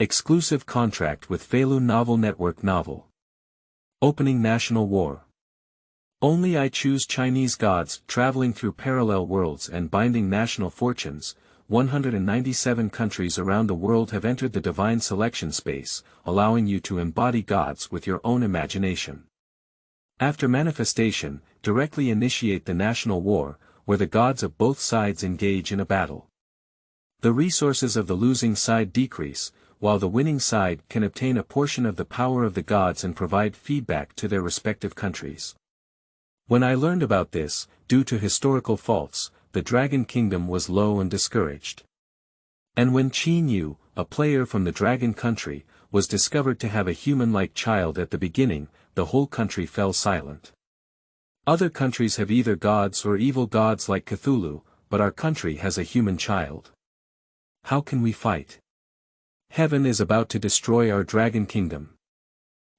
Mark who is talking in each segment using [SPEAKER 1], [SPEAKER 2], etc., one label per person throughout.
[SPEAKER 1] Exclusive contract with Feilu Novel Network novel. Opening national war. Only I choose Chinese gods, traveling through parallel worlds and binding national fortunes. 197 countries around the world have entered the divine selection space, allowing you to embody gods with your own imagination. After manifestation, directly initiate the national war, where the gods of both sides engage in a battle. The resources of the losing side decrease, while the winning side can obtain a portion of the power of the gods and provide feedback to their respective countries. When I learned about this, due to historical faults, the Dragon Kingdom was low and discouraged. And when Qin Yu, a player from the Dragon Country, was discovered to have a human-like child at the beginning, the whole country fell silent. Other countries have either gods or evil gods like Cthulhu, but our country has a human child. How can we fight? Heaven is about to destroy our Dragon Kingdom.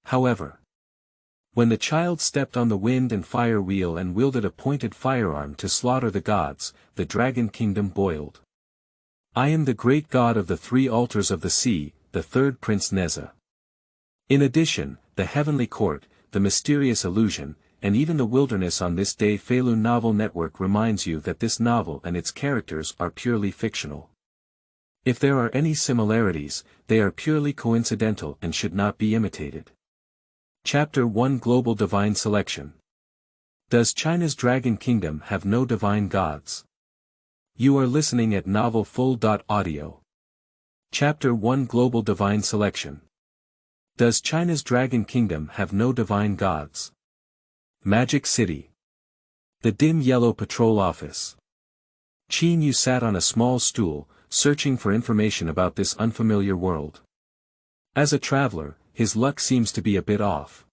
[SPEAKER 1] However, when the child stepped on the wind and fire wheel and wielded a pointed firearm to slaughter the gods, the Dragon Kingdom boiled. I am the great god of the three altars of the sea, the third Prince Nezha. In addition, the heavenly court, the mysterious illusion, and even the wilderness on this day. Feilu Novel Network reminds you that this novel and its characters are purely fictional. If there are any similarities, they are purely coincidental and should not be imitated. Chapter 1 Global Divine Selection. Does China's Dragon Kingdom have no divine gods? You are listening at novelfull.audio. Chapter 1 Global Divine Selection. Does China's Dragon Kingdom have no divine gods? Magic City. The dim yellow patrol office. Qin Yu sat on a small stool, searching for information about this unfamiliar world. As a traveler, his luck seems to be a bit off.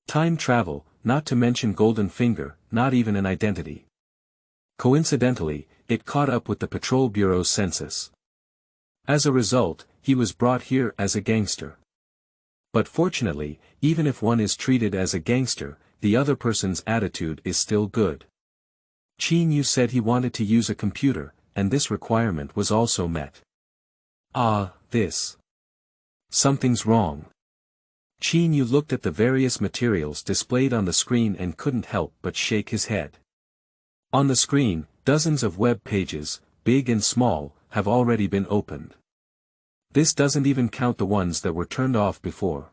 [SPEAKER 1] Time travel, not to mention Golden Finger, not even an identity. Coincidentally, it caught up with the Patrol Bureau's census. As a result, he was brought here as a gangster. But fortunately, even if one is treated as a gangster, the other person's attitude is still good. Qin Yu said he wanted to use a computer, and this requirement was also met. Something's wrong. Qin Yu looked at the various materials displayed on the screen and couldn't help but shake his head. On the screen, dozens of web pages, big and small, have already been opened. This doesn't even count the ones that were turned off before.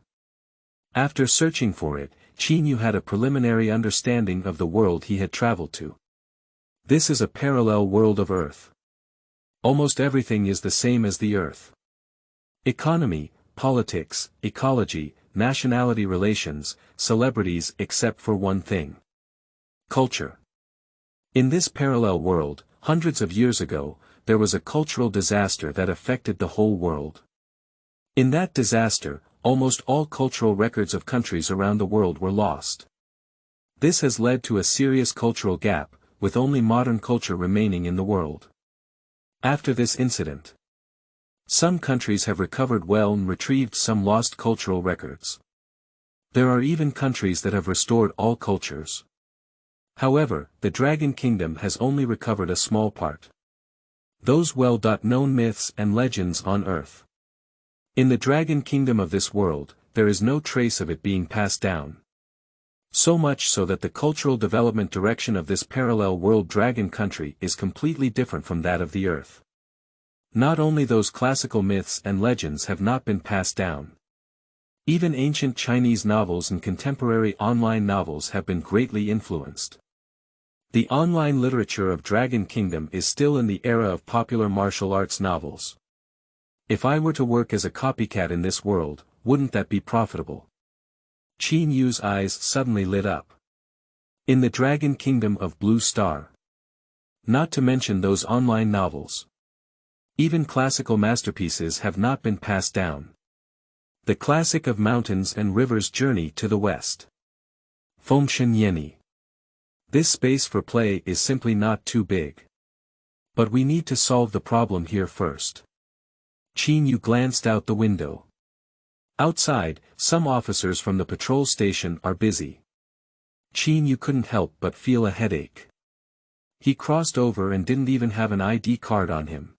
[SPEAKER 1] After searching for it, Qin Yu had a preliminary understanding of the world he had traveled to. This is a parallel world of Earth. Almost everything is the same as the Earth. Economy, politics, ecology, nationality relations, celebrities except for one thing. Culture. In this parallel world, hundreds of years ago, there was a cultural disaster that affected the whole world. In that disaster, almost all cultural records of countries around the world were lost. This has led to a serious cultural gap, with only modern culture remaining in the world. After this incident, some countries have recovered well and retrieved some lost cultural records. There are even countries that have restored all cultures. However, the Dragon Kingdom has only recovered a small part. Those well-known myths and legends on Earth. In the Dragon Kingdom of this world, there is no trace of it being passed down. So much so that the cultural development direction of this parallel world Dragon Country is completely different from that of the Earth. Not only those classical myths and legends have not been passed down. Even ancient Chinese novels and contemporary online novels have been greatly influenced. The online literature of Dragon Kingdom is still in the era of popular martial arts novels. If I were to work as a copycat in this world, wouldn't that be profitable? Qin Yu's eyes suddenly lit up. In the Dragon Kingdom of Blue Star. Not to mention those online novels. Even classical masterpieces have not been passed down. The classic of Mountains and Rivers Journey to the West. Fengshen Yeni. This space for play is simply not too big. But we need to solve the problem here first. Qin Yu glanced out the window. Outside, some officers from the patrol station are busy. Qin Yu couldn't help but feel a headache. He crossed over and didn't even have an ID card on him.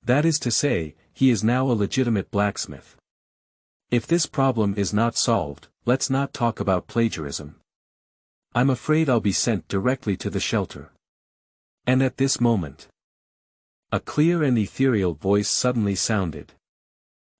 [SPEAKER 1] That is to say, he is now a legitimate blacksmith. If this problem is not solved, let's not talk about plagiarism. I'm afraid I'll be sent directly to the shelter. And at this moment, a clear and ethereal voice suddenly sounded.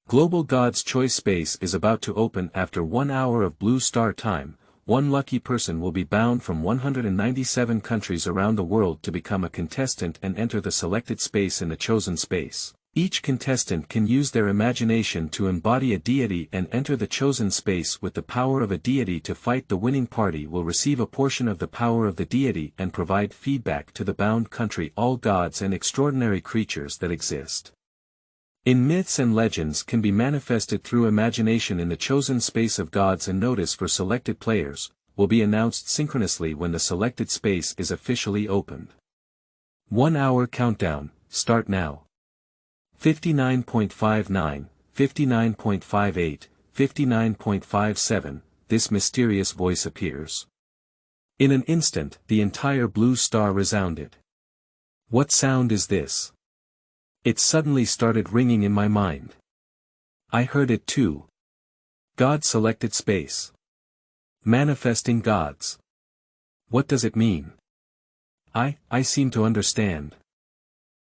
[SPEAKER 1] Global God's Choice Space is about to open after 1 hour of blue star time. One lucky person will be bound from 197 countries around the world to become a contestant and enter the selected space in the chosen space. Each contestant can use their imagination to embody a deity and enter the chosen space with the power of a deity to fight. The winning party will receive a portion of the power of the deity and provide feedback to the bound country. All gods and extraordinary creatures that exist in myths and legends can be manifested through imagination in the chosen space of gods, and notice for selected players will be announced synchronously when the selected space is officially opened. 1 hour countdown, start now. 59.59, 59.58, 59.57, this mysterious voice appears. In an instant, the entire blue star resounded. What sound is this? It suddenly started ringing in my mind. I heard it too. God selected space. Manifesting gods. What does it mean? I seem to understand.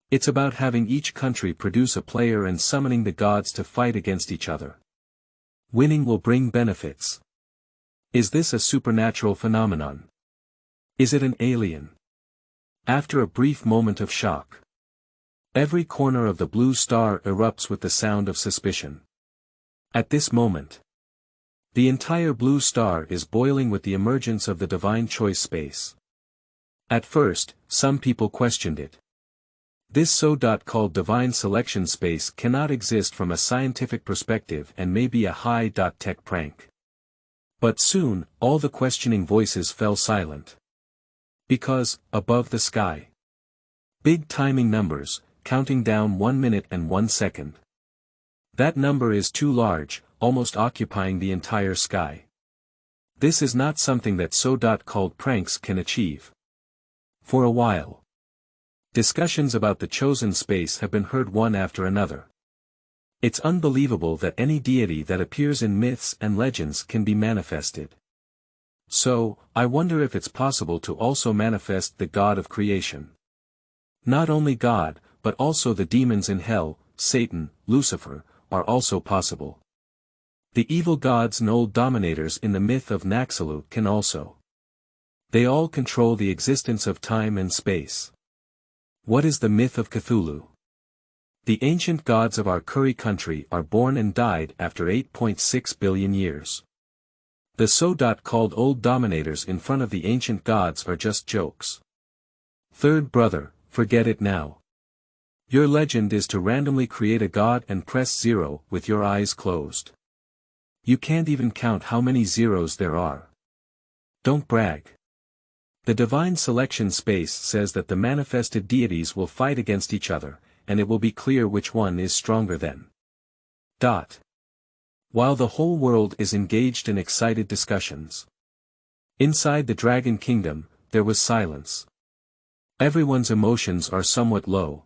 [SPEAKER 1] It's about having each country produce a player and summoning the gods to fight against each other. Winning will bring benefits. Is this a supernatural phenomenon? Is it an alien? After a brief moment of shock, every corner of the blue star erupts with the sound of suspicion. At this moment, the entire blue star is boiling with the emergence of the divine choice space. At first, some people questioned it. This so-called divine selection space cannot exist from a scientific perspective and may be a high-tech prank. But soon, all the questioning voices fell silent. Because, above the sky, big timing numbers, counting down 1 minute and 1 second. That number is too large, almost occupying the entire sky. This is not something that so-called pranks can achieve. For a while, discussions about the chosen space have been heard one after another. It's unbelievable that any deity that appears in myths and legends can be manifested. So, I wonder if it's possible to also manifest the God of creation. Not only God, but also the demons in hell, Satan, Lucifer, are also possible. The evil gods and old dominators in the myth of Naxalu can also. They all control the existence of time and space. What is the myth of Cthulhu? The ancient gods of our Kuri country are born and died after 8.6 billion years. The so-called old dominators in front of the ancient gods are just jokes. Third brother, forget it now. Your legend is to randomly create a god and press 0 with your eyes closed. You can't even count how many zeros there are. Don't brag. The divine selection space says that the manifested deities will fight against each other, and it will be clear which one is stronger then. While the whole world is engaged in excited discussions, inside the Dragon Kingdom, there was silence. Everyone's emotions are somewhat low.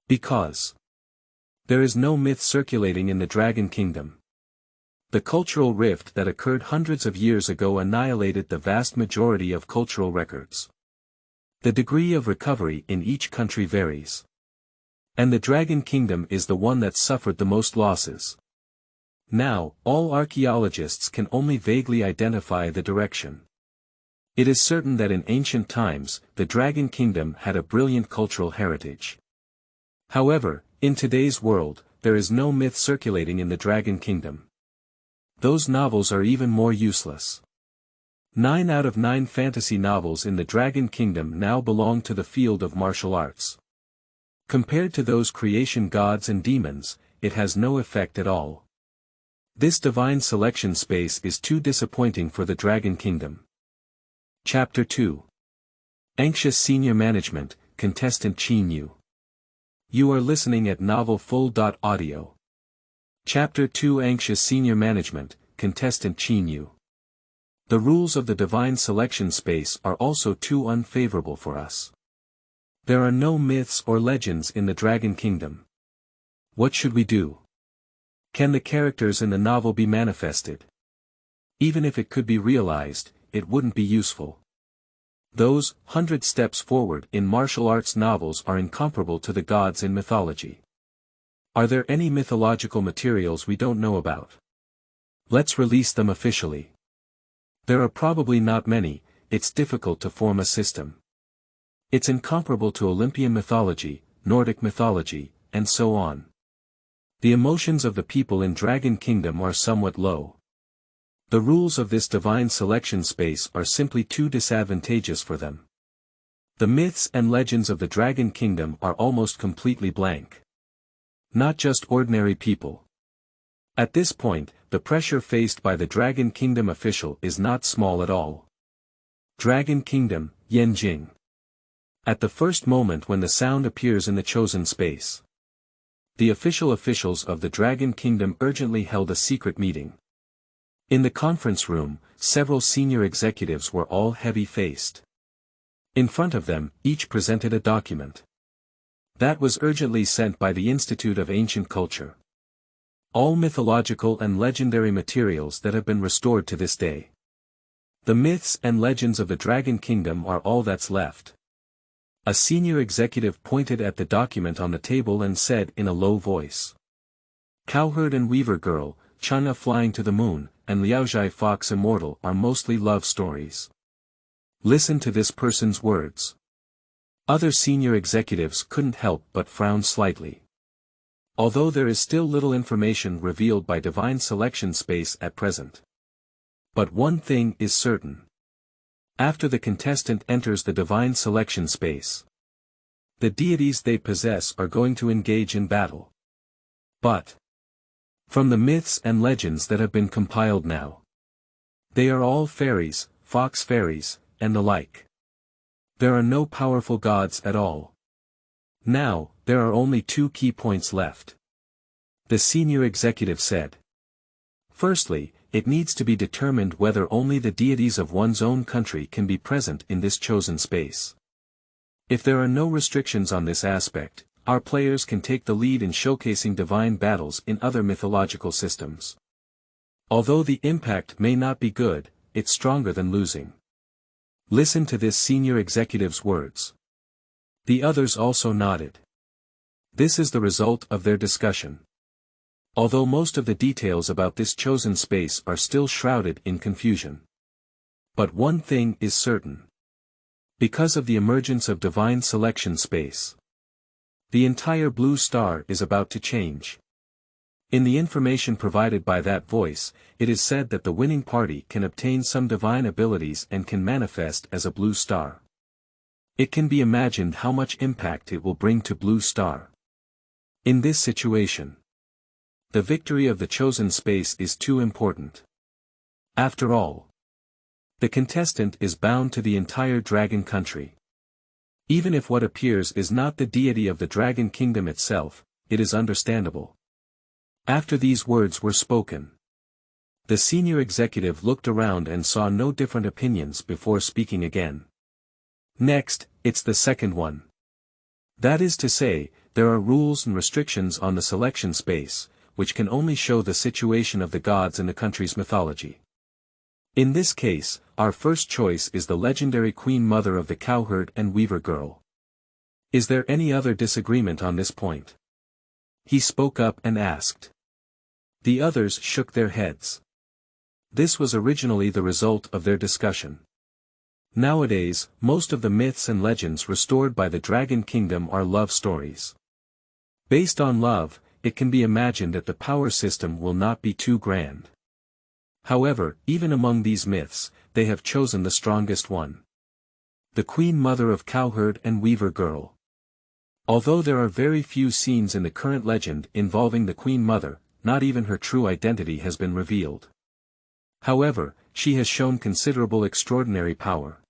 [SPEAKER 1] Because there is no myth circulating in the Dragon Kingdom. The cultural rift that occurred hundreds of years ago annihilated the vast majority of cultural records. The degree of recovery in each country varies. And the Dragon Kingdom is the one that suffered the most losses. Now, all archaeologists can only vaguely identify the direction. It is certain that in ancient times, the Dragon Kingdom had a brilliant cultural heritage. However, in today's world, there is no myth circulating in the Dragon Kingdom. Those novels are even more useless. 9 out of 9 fantasy novels in the Dragon Kingdom now belong to the field of martial arts. Compared to those creation gods and demons, it has no effect at all. This divine selection space is too disappointing for the Dragon Kingdom. Chapter 2. Anxious Senior Management, Contestant Chinyu. You are listening at novelfull.audio. Chapter 2. Anxious Senior Management, Contestant Chinyu. The rules of the divine selection space are also too unfavorable for us. There are no myths or legends in the Dragon Kingdom. What should we do? Can the characters in the novel be manifested? Even if it could be realized, it wouldn't be useful. Those 100 steps forward in martial arts novels are incomparable to the gods in mythology. Are there any mythological materials we don't know about? Let's release them officially. There are probably not many. It's difficult to form a system. It's incomparable to Olympian mythology, Nordic mythology, and so on. The emotions of the people in Dragon Kingdom are somewhat low. The rules of this divine selection space are simply too disadvantageous for them. The myths and legends of the Dragon Kingdom are almost completely blank. Not just ordinary people. At this point, the pressure faced by the Dragon Kingdom official is not small at all. Dragon Kingdom, Yanjing. At the first moment when the sound appears in the chosen space, the officials of the Dragon Kingdom urgently held a secret meeting. In the conference room, several senior executives were all heavy-faced. In front of them, each presented a document that was urgently sent by the Institute of Ancient Culture. All mythological and legendary materials that have been restored to this day. The myths and legends of the Dragon Kingdom are all that's left. A senior executive pointed at the document on the table and said in a low voice. Cowherd and Weaver Girl, China Flying to the Moon, and Liaozhai Fox Immortal are mostly love stories. Listen to this person's words. Other senior executives couldn't help but frown slightly. Although there is still little information revealed by divine selection space at present. But one thing is certain. After the contestant enters the divine selection space, the deities they possess are going to engage in battle. But from the myths and legends that have been compiled now, they are all fairies, fox fairies, and the like. There are no powerful gods at all. Now, there are only two key points left. The senior executive said. Firstly, it needs to be determined whether only the deities of one's own country can be present in this chosen space. If there are no restrictions on this aspect, our players can take the lead in showcasing divine battles in other mythological systems. Although the impact may not be good, it's stronger than losing. Listen to this senior executive's words. The others also nodded. This is the result of their discussion. Although most of the details about this chosen space are still shrouded in confusion. But one thing is certain. Because of the emergence of divine selection space, the entire blue star is about to change. In the information provided by that voice, it is said that the winning party can obtain some divine abilities and can manifest as a blue star. It can be imagined how much impact it will bring to Blue Star. In this situation, the victory of the chosen space is too important. After all, the contestant is bound to the entire Dragon Country. Even if what appears is not the deity of the Dragon Kingdom itself, it is understandable. After these words were spoken, the senior executive looked around and saw no different opinions before speaking again. Next, it's the second one. That is to say, there are rules and restrictions on the selection space, which can only show the situation of the gods in the country's mythology. In this case, our first choice is the legendary Queen Mother of the Cowherd and Weaver Girl. Is there any other disagreement on this point? He spoke up and asked. The others shook their heads. This was originally the result of their discussion. Nowadays, most of the myths and legends restored by the Dragon Kingdom are love stories. Based on love, it can be imagined that the power system will not be too grand. However, even among these myths, they have chosen the strongest one. The Queen Mother of Cowherd and Weaver Girl. Although there are very few scenes in the current legend involving the Queen Mother, not even her true identity has been revealed. However, she has shown considerable extraordinary power.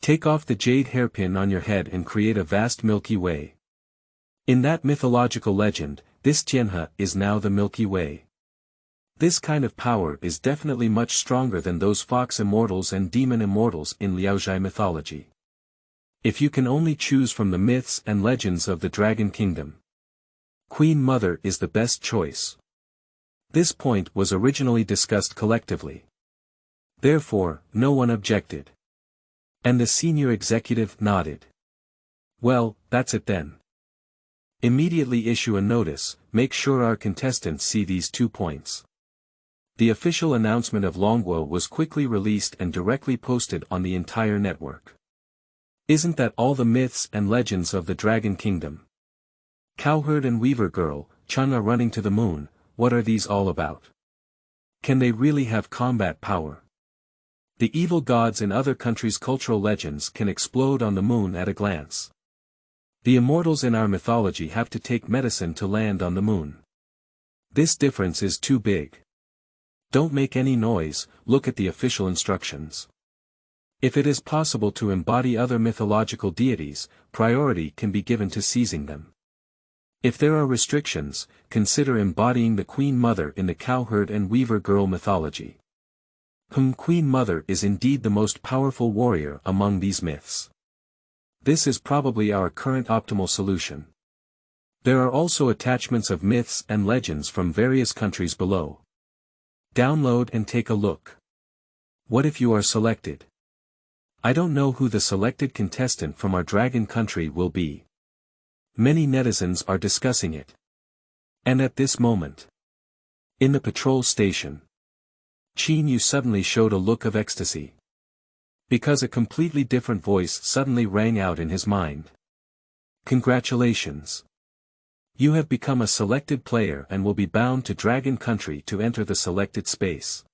[SPEAKER 1] Take off the jade hairpin on your head and create a vast Milky Way. In that mythological legend, this Tianhe is now the Milky Way. This kind of power is definitely much stronger than those fox immortals and demon immortals in Liaozhai mythology. If you can only choose from the myths and legends of the Dragon Kingdom, Queen Mother is the best choice. This point was originally discussed collectively. Therefore, no one objected. And the senior executive nodded. Well, that's it then. Immediately issue a notice, make sure our contestants see these 2 points. The official announcement of Longguo was quickly released and directly posted on the entire network. Isn't that all the myths and legends of the Dragon Kingdom? Cowherd and Weaver Girl, Chun are running to the moon, what are these all about? Can they really have combat power? The evil gods in other countries' cultural legends can explode on the moon at a glance. The immortals in our mythology have to take medicine to land on the moon. This difference is too big. Don't make any noise, look at the official instructions. If it is possible to embody other mythological deities, priority can be given to seizing them. If there are restrictions, consider embodying the Queen Mother in the Cowherd and Weaver Girl mythology. Queen Mother is indeed the most powerful warrior among these myths. This is probably our current optimal solution. There are also attachments of myths and legends from various countries below. Download and take a look. What if you are selected? I don't know who the selected contestant from our dragon country will be. Many netizens are discussing it. And at this moment, in the patrol station, Qin Yu suddenly showed a look of ecstasy. Because a completely different voice suddenly rang out in his mind. Congratulations! You have become a selected player and will be bound to Dragon Country to enter the selected space.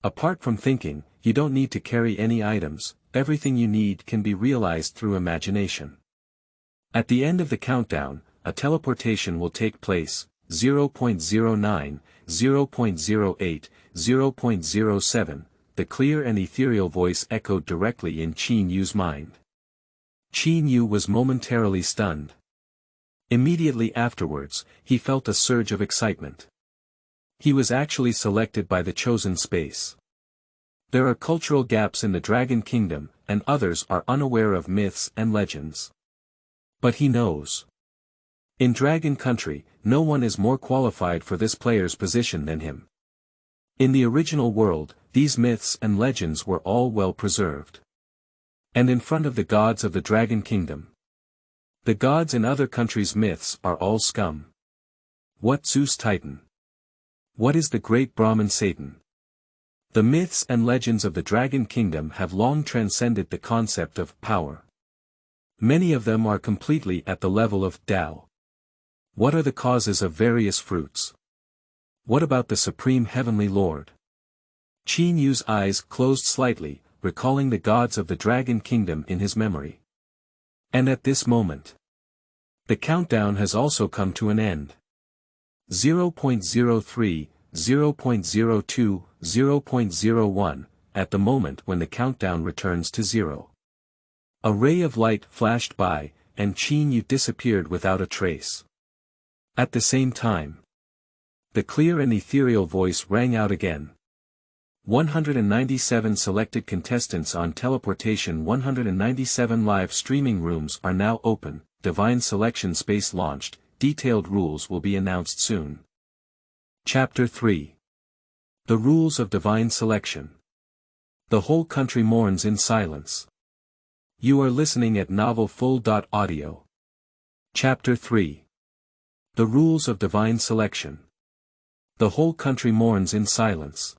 [SPEAKER 1] Apart from thinking, you don't need to carry any items, everything you need can be realized through imagination. At the end of the countdown, a teleportation will take place, 0.09, 0.08, 0.07, the clear and ethereal voice echoed directly in Qin Yu's mind. Qin Yu was momentarily stunned. Immediately afterwards, he felt a surge of excitement. He was actually selected by the chosen space. There are cultural gaps in the Dragon Kingdom, and others are unaware of myths and legends. But he knows. In Dragon Country, no one is more qualified for this player's position than him. In the original world, these myths and legends were all well preserved. And in front of the gods of the Dragon Kingdom, the gods in other countries' myths are all scum. What Zeus Titan? What is the great Brahmin Satan? The myths and legends of the Dragon Kingdom have long transcended the concept of power. Many of them are completely at the level of Tao. What are the causes of various fruits? What about the Supreme Heavenly Lord? Qin Yu's eyes closed slightly, recalling the gods of the Dragon Kingdom in his memory. And at this moment, the countdown has also come to an end. 0.03, 0.02, 0.01, at the moment when the countdown returns to 0. A ray of light flashed by, and Qin Yu disappeared without a trace. At the same time, the clear and ethereal voice rang out again. 197 selected contestants on teleportation. 197 live streaming rooms are now open, Divine Selection Space launched, detailed rules will be announced soon. Chapter 3. The Rules of Divine Selection. The whole country mourns in silence. You are listening at novelfull.audio. Chapter 3. The Rules of Divine Selection. The whole country mourns in silence.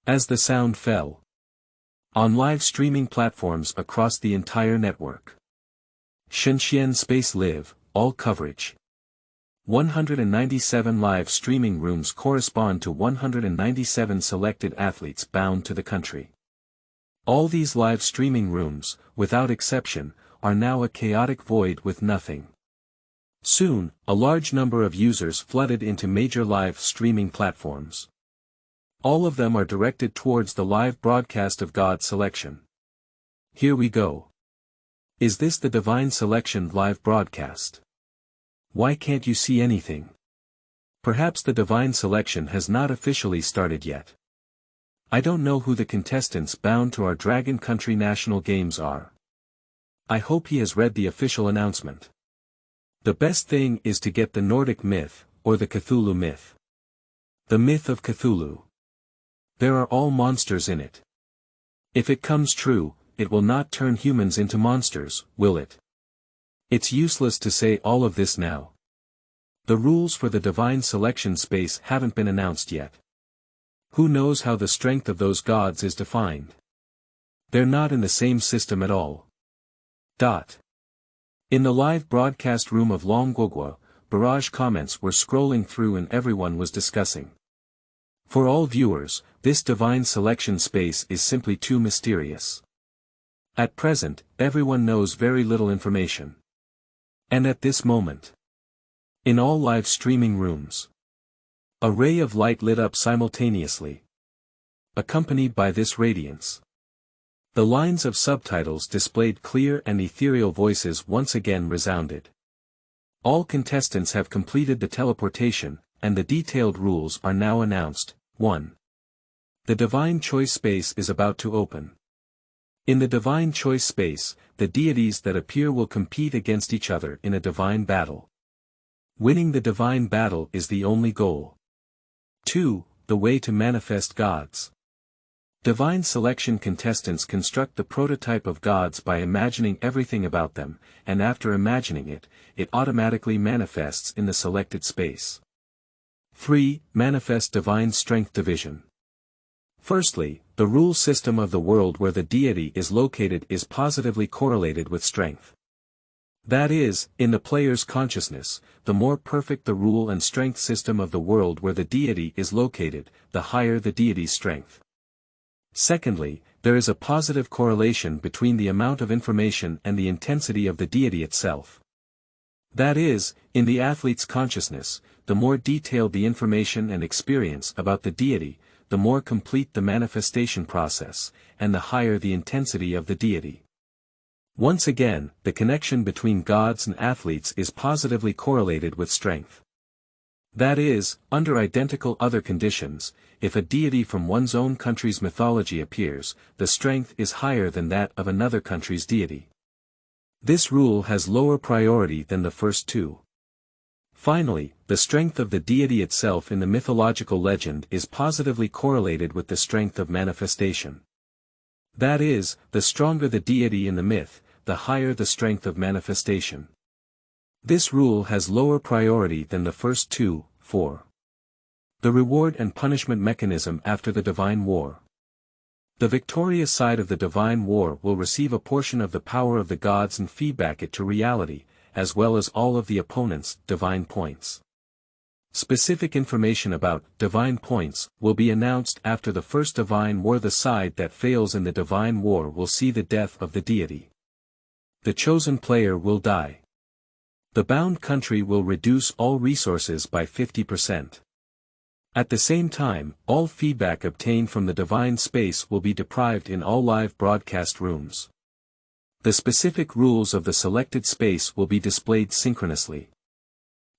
[SPEAKER 1] As the sound fell on live streaming platforms across the entire network. Shenzhen Space Live, all coverage. 197 live streaming rooms correspond to 197 selected athletes bound to the country. All these live streaming rooms, without exception, are now a chaotic void with nothing. Soon, a large number of users flooded into major live streaming platforms. All of them are directed towards the live broadcast of God Selection. Here we go. Is this the Divine Selection live broadcast? Why can't you see anything? Perhaps the Divine Selection has not officially started yet. I don't know who the contestants bound to our Dragon Country National Games are. I hope he has read the official announcement. The best thing is to get the Nordic myth, or the Cthulhu myth. The myth of Cthulhu. There are all monsters in it. If it comes true, it will not turn humans into monsters, will it? It's useless to say all of this now. The rules for the divine selection space haven't been announced yet. Who knows how the strength of those gods is defined? They're not in the same system at all. In the live broadcast room of Longguogua, barrage comments were scrolling through and everyone was discussing. For all viewers, this divine selection space is simply too mysterious. At present, everyone knows very little information. And at this moment, in all live streaming rooms, a ray of light lit up simultaneously, accompanied by this radiance. The lines of subtitles displayed clear and ethereal voices once again resounded. All contestants have completed the teleportation, and the detailed rules are now announced. 1. The divine choice space is about to open. In the divine choice space, the deities that appear will compete against each other in a divine battle. Winning the divine battle is the only goal. 2. The way to manifest gods. Divine selection contestants construct the prototype of gods by imagining everything about them, and after imagining it, it automatically manifests in the selected space. 3. Manifest divine strength division. Firstly, the rule system of the world where the deity is located is positively correlated with strength. That is, in the player's consciousness, the more perfect the rule and strength system of the world where the deity is located, the higher the deity's strength. Secondly, there is a positive correlation between the amount of information and the intensity of the deity itself. That is, in the athlete's consciousness, the more detailed the information and experience about the deity, the more complete the manifestation process, and the higher the intensity of the deity. Once again, the connection between gods and athletes is positively correlated with strength. That is, under identical other conditions, if a deity from one's own country's mythology appears, the strength is higher than that of another country's deity. This rule has lower priority than the first two. Finally, the strength of the deity itself in the mythological legend is positively correlated with the strength of manifestation. That is, the stronger the deity in the myth, the higher the strength of manifestation. This rule has lower priority than the first two. 4. The reward and punishment mechanism after the divine war. The victorious side of the divine war will receive a portion of the power of the gods and feedback it to reality, as well as all of the opponent's divine points. Specific information about divine points will be announced after the first divine war. The side that fails in the divine war will see the death of the deity. The chosen player will die. The bound country will reduce all resources by 50%. At the same time, all feedback obtained from the divine space will be deprived in all live broadcast rooms. The specific rules of the selected space will be displayed synchronously.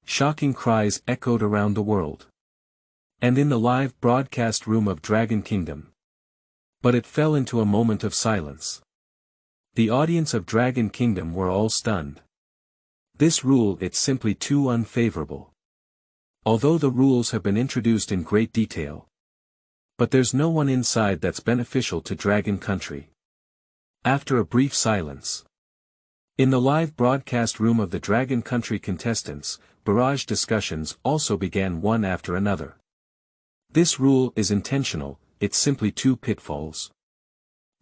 [SPEAKER 1] Shocking cries echoed around the world. And in the live broadcast room of Dragon Kingdom. But it fell into a moment of silence. The audience of Dragon Kingdom were all stunned. This rule it's simply too unfavorable. Although the rules have been introduced in great detail. But there's no one inside that's beneficial to Dragon Country. After a brief silence. In the live broadcast room of the Dragon Country contestants, barrage discussions also began one after another. This rule is intentional, it's simply two pitfalls.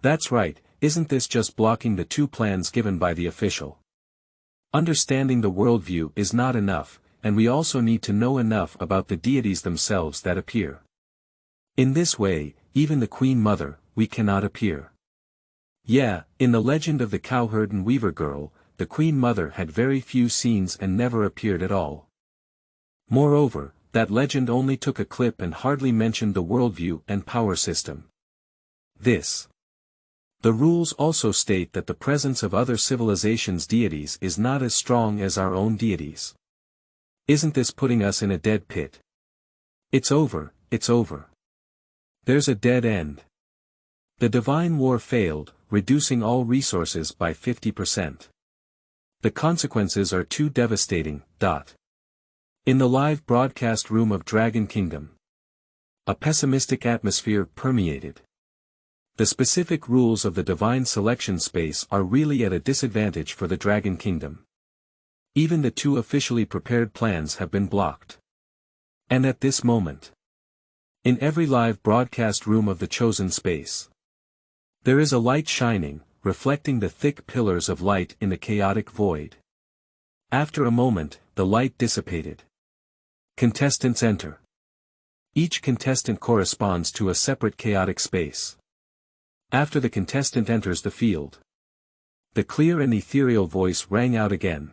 [SPEAKER 1] That's right, isn't this just blocking the two plans given by the official? Understanding the worldview is not enough, and we also need to know enough about the deities themselves that appear. In this way, even the Queen Mother, we cannot appear. Yeah, in the legend of the cowherd and weaver girl, the Queen Mother had very few scenes and never appeared at all. Moreover, that legend only took a clip and hardly mentioned the worldview and power system. The rules also state that the presence of other civilizations' deities is not as strong as our own deities. Isn't this putting us in a dead pit? It's over, it's over. There's a dead end. The divine war failed, reducing all resources by 50%. The consequences are too devastating. In the live broadcast room of Dragon Kingdom, a pessimistic atmosphere permeated. The specific rules of the divine selection space are really at a disadvantage for the Dragon Kingdom. Even the two officially prepared plans have been blocked. And at this moment, in every live broadcast room of the chosen space, there is a light shining, reflecting the thick pillars of light in the chaotic void. After a moment, the light dissipated. Contestants enter. Each contestant corresponds to a separate chaotic space. After the contestant enters the field, the clear and ethereal voice rang out again.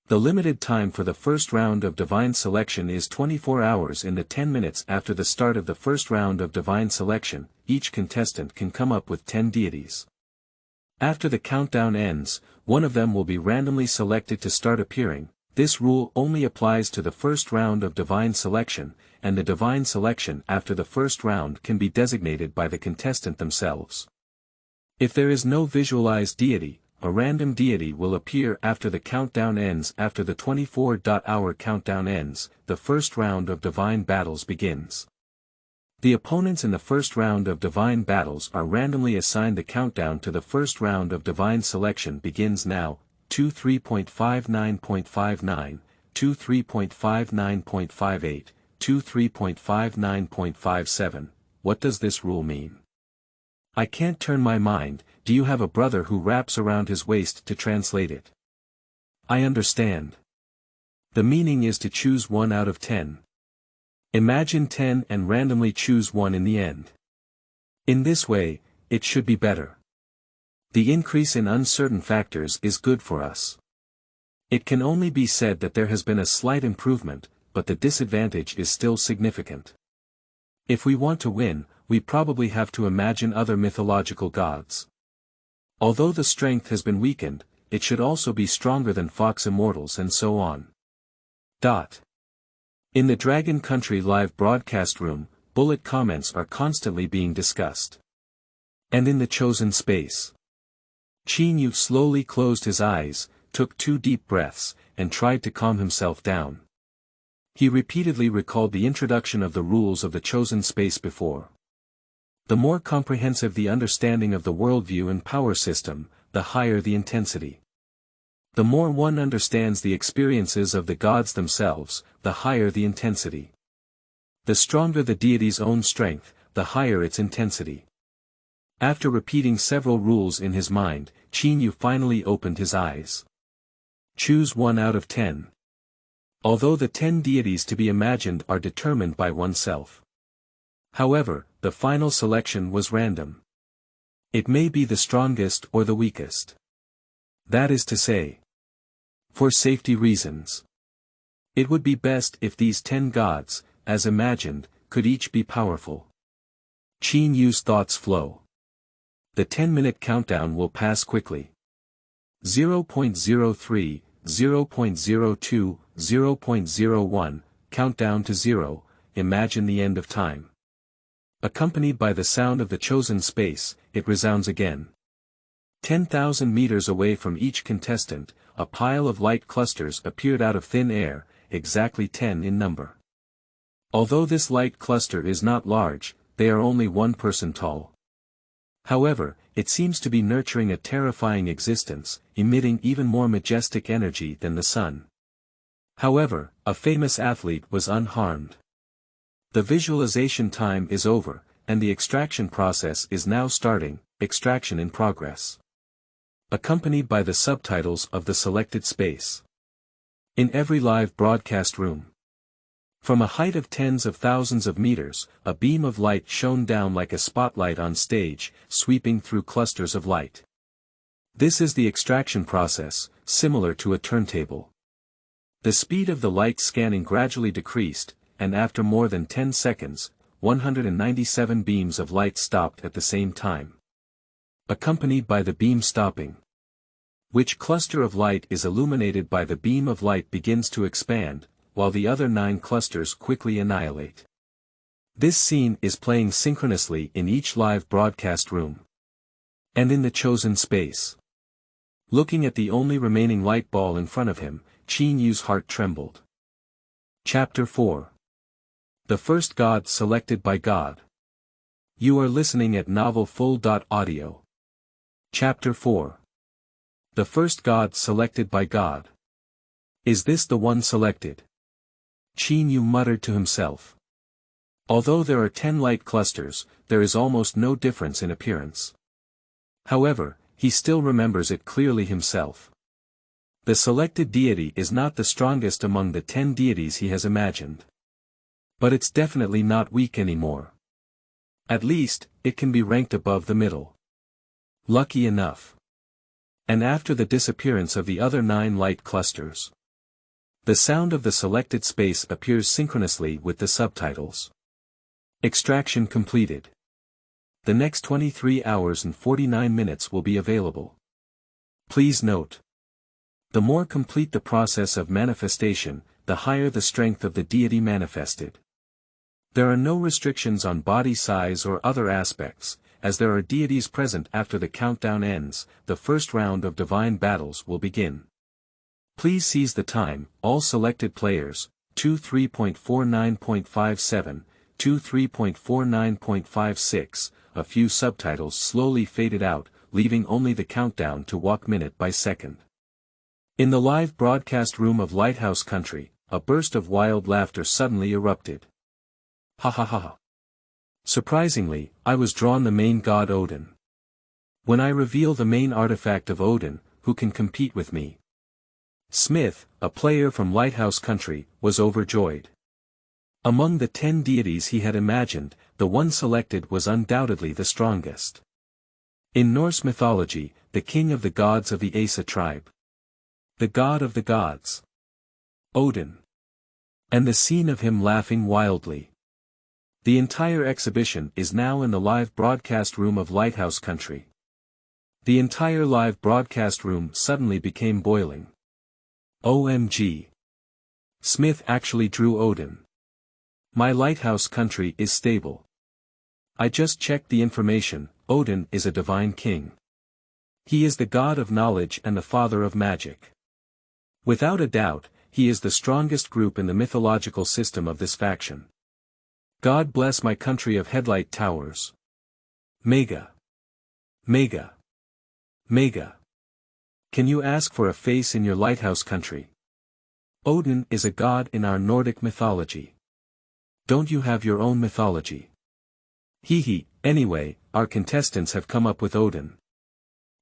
[SPEAKER 1] The limited time for the first round of divine selection is 24 hours. In the 10 minutes after the start of the first round of divine selection, each contestant can come up with 10 deities. After the countdown ends, one of them will be randomly selected to start appearing. This rule only applies to the first round of divine selection, and the divine selection after the first round can be designated by the contestant themselves. If there is no visualized deity, a random deity will appear after the countdown ends. After the 24-hour countdown ends, the first round of divine battles begins. The opponents in the first round of divine battles are randomly assigned. The countdown to the first round of divine selection begins now. 23.59.59, 23.59.58, 23.59.57. What does this rule mean? I can't turn my mind. Do you have a brother who wraps around his waist to translate it? I understand. The meaning is to choose 1 out of 10. Imagine 10 and randomly choose 1 in the end. In this way, it should be better. The increase in uncertain factors is good for us. It can only be said that there has been a slight improvement, but the disadvantage is still significant. If we want to win, we probably have to imagine other mythological gods. Although the strength has been weakened, it should also be stronger than Fox Immortals and so on. In the Dragon Country live broadcast room, bullet comments are constantly being discussed. And in the chosen space, Qin Yu slowly closed his eyes, took 2 deep breaths, and tried to calm himself down. He repeatedly recalled the introduction of the rules of the chosen space before. The more comprehensive the understanding of the worldview and power system, the higher the intensity. The more one understands the experiences of the gods themselves, the higher the intensity. The stronger the deity's own strength, the higher its intensity. After repeating several rules in his mind, Qin Yu finally opened his eyes. Choose 1 out of 10. Although the 10 deities to be imagined are determined by oneself. However, the final selection was random. It may be the strongest or the weakest. That is to say, for safety reasons, it would be best if these 10 gods, as imagined, could each be powerful. Qin Yu's thoughts flow. The 10-minute countdown will pass quickly. 0.03, 0.02, 0.01, countdown to 0, imagine the end of time. Accompanied by the sound of the chosen space, it resounds again. 10,000 meters away from each contestant, a pile of light clusters appeared out of thin air, exactly 10 in number. Although this light cluster is not large, they are only 1 person tall. However, it seems to be nurturing a terrifying existence, emitting even more majestic energy than the sun. However, a famous athlete was unharmed. The visualization time is over, and the extraction process is now starting, extraction in progress. Accompanied by the subtitles of the selected space. In every live broadcast room. From a height of tens of thousands of meters, a beam of light shone down like a spotlight on stage, sweeping through clusters of light. This is the extraction process, similar to a turntable. The speed of the light scanning gradually decreased, and after more than 10 seconds, 197 beams of light stopped at the same time. Accompanied by the beam stopping. Which cluster of light is illuminated by the beam of light begins to expand, while the other 9 clusters quickly annihilate. This scene is playing synchronously in each live broadcast room. And in the chosen space. Looking at the only remaining light ball in front of him, Qin Yu's heart trembled. Chapter 4. The First God Selected by God. You are listening at novelfull.audio. Chapter 4. The First God Selected by God. Is this the one selected? Qin Yu muttered to himself. Although there are 10 light clusters, there is almost no difference in appearance. However, he still remembers it clearly himself. The selected deity is not the strongest among the 10 deities he has imagined. But it's definitely not weak anymore. At least, it can be ranked above the middle. Lucky enough. And after the disappearance of the other 9 light clusters, the sound of the selected space appears synchronously with the subtitles. Extraction completed. The next 23 hours and 49 minutes will be available. Please note. The more complete the process of manifestation, the higher the strength of the deity manifested. There are no restrictions on body size or other aspects, as there are deities present after the countdown ends. The first round of divine battles will begin. Please seize the time, all selected players, 23.49.57, 23.49.56, a few subtitles slowly faded out, leaving only the countdown to walk minute by second. In the live broadcast room of Lighthouse Country, a burst of wild laughter suddenly erupted. Ha ha ha ha. Surprisingly, I was drawn the main god Odin. When I reveal the main artifact of Odin, who can compete with me? Smith, a player from Lighthouse Country, was overjoyed. Among the 10 deities he had imagined, the one selected was undoubtedly the strongest. In Norse mythology, the king of the gods of the Asa tribe. The god of the gods. Odin. And the scene of him laughing wildly. The entire exhibition is now in the live broadcast room of Lighthouse Country. The entire live broadcast room suddenly became boiling. OMG. Smith actually drew Odin. My Lighthouse Country is stable. I just checked the information. Odin is a divine king. He is the god of knowledge and the father of magic. Without a doubt, he is the strongest group in the mythological system of this faction. God bless my country of headlight towers. Mega. Mega. Mega. Can you ask for a face in your Lighthouse Country? Odin is a god in our Nordic mythology. Don't you have your own mythology? Hee hee, anyway, our contestants have come up with Odin.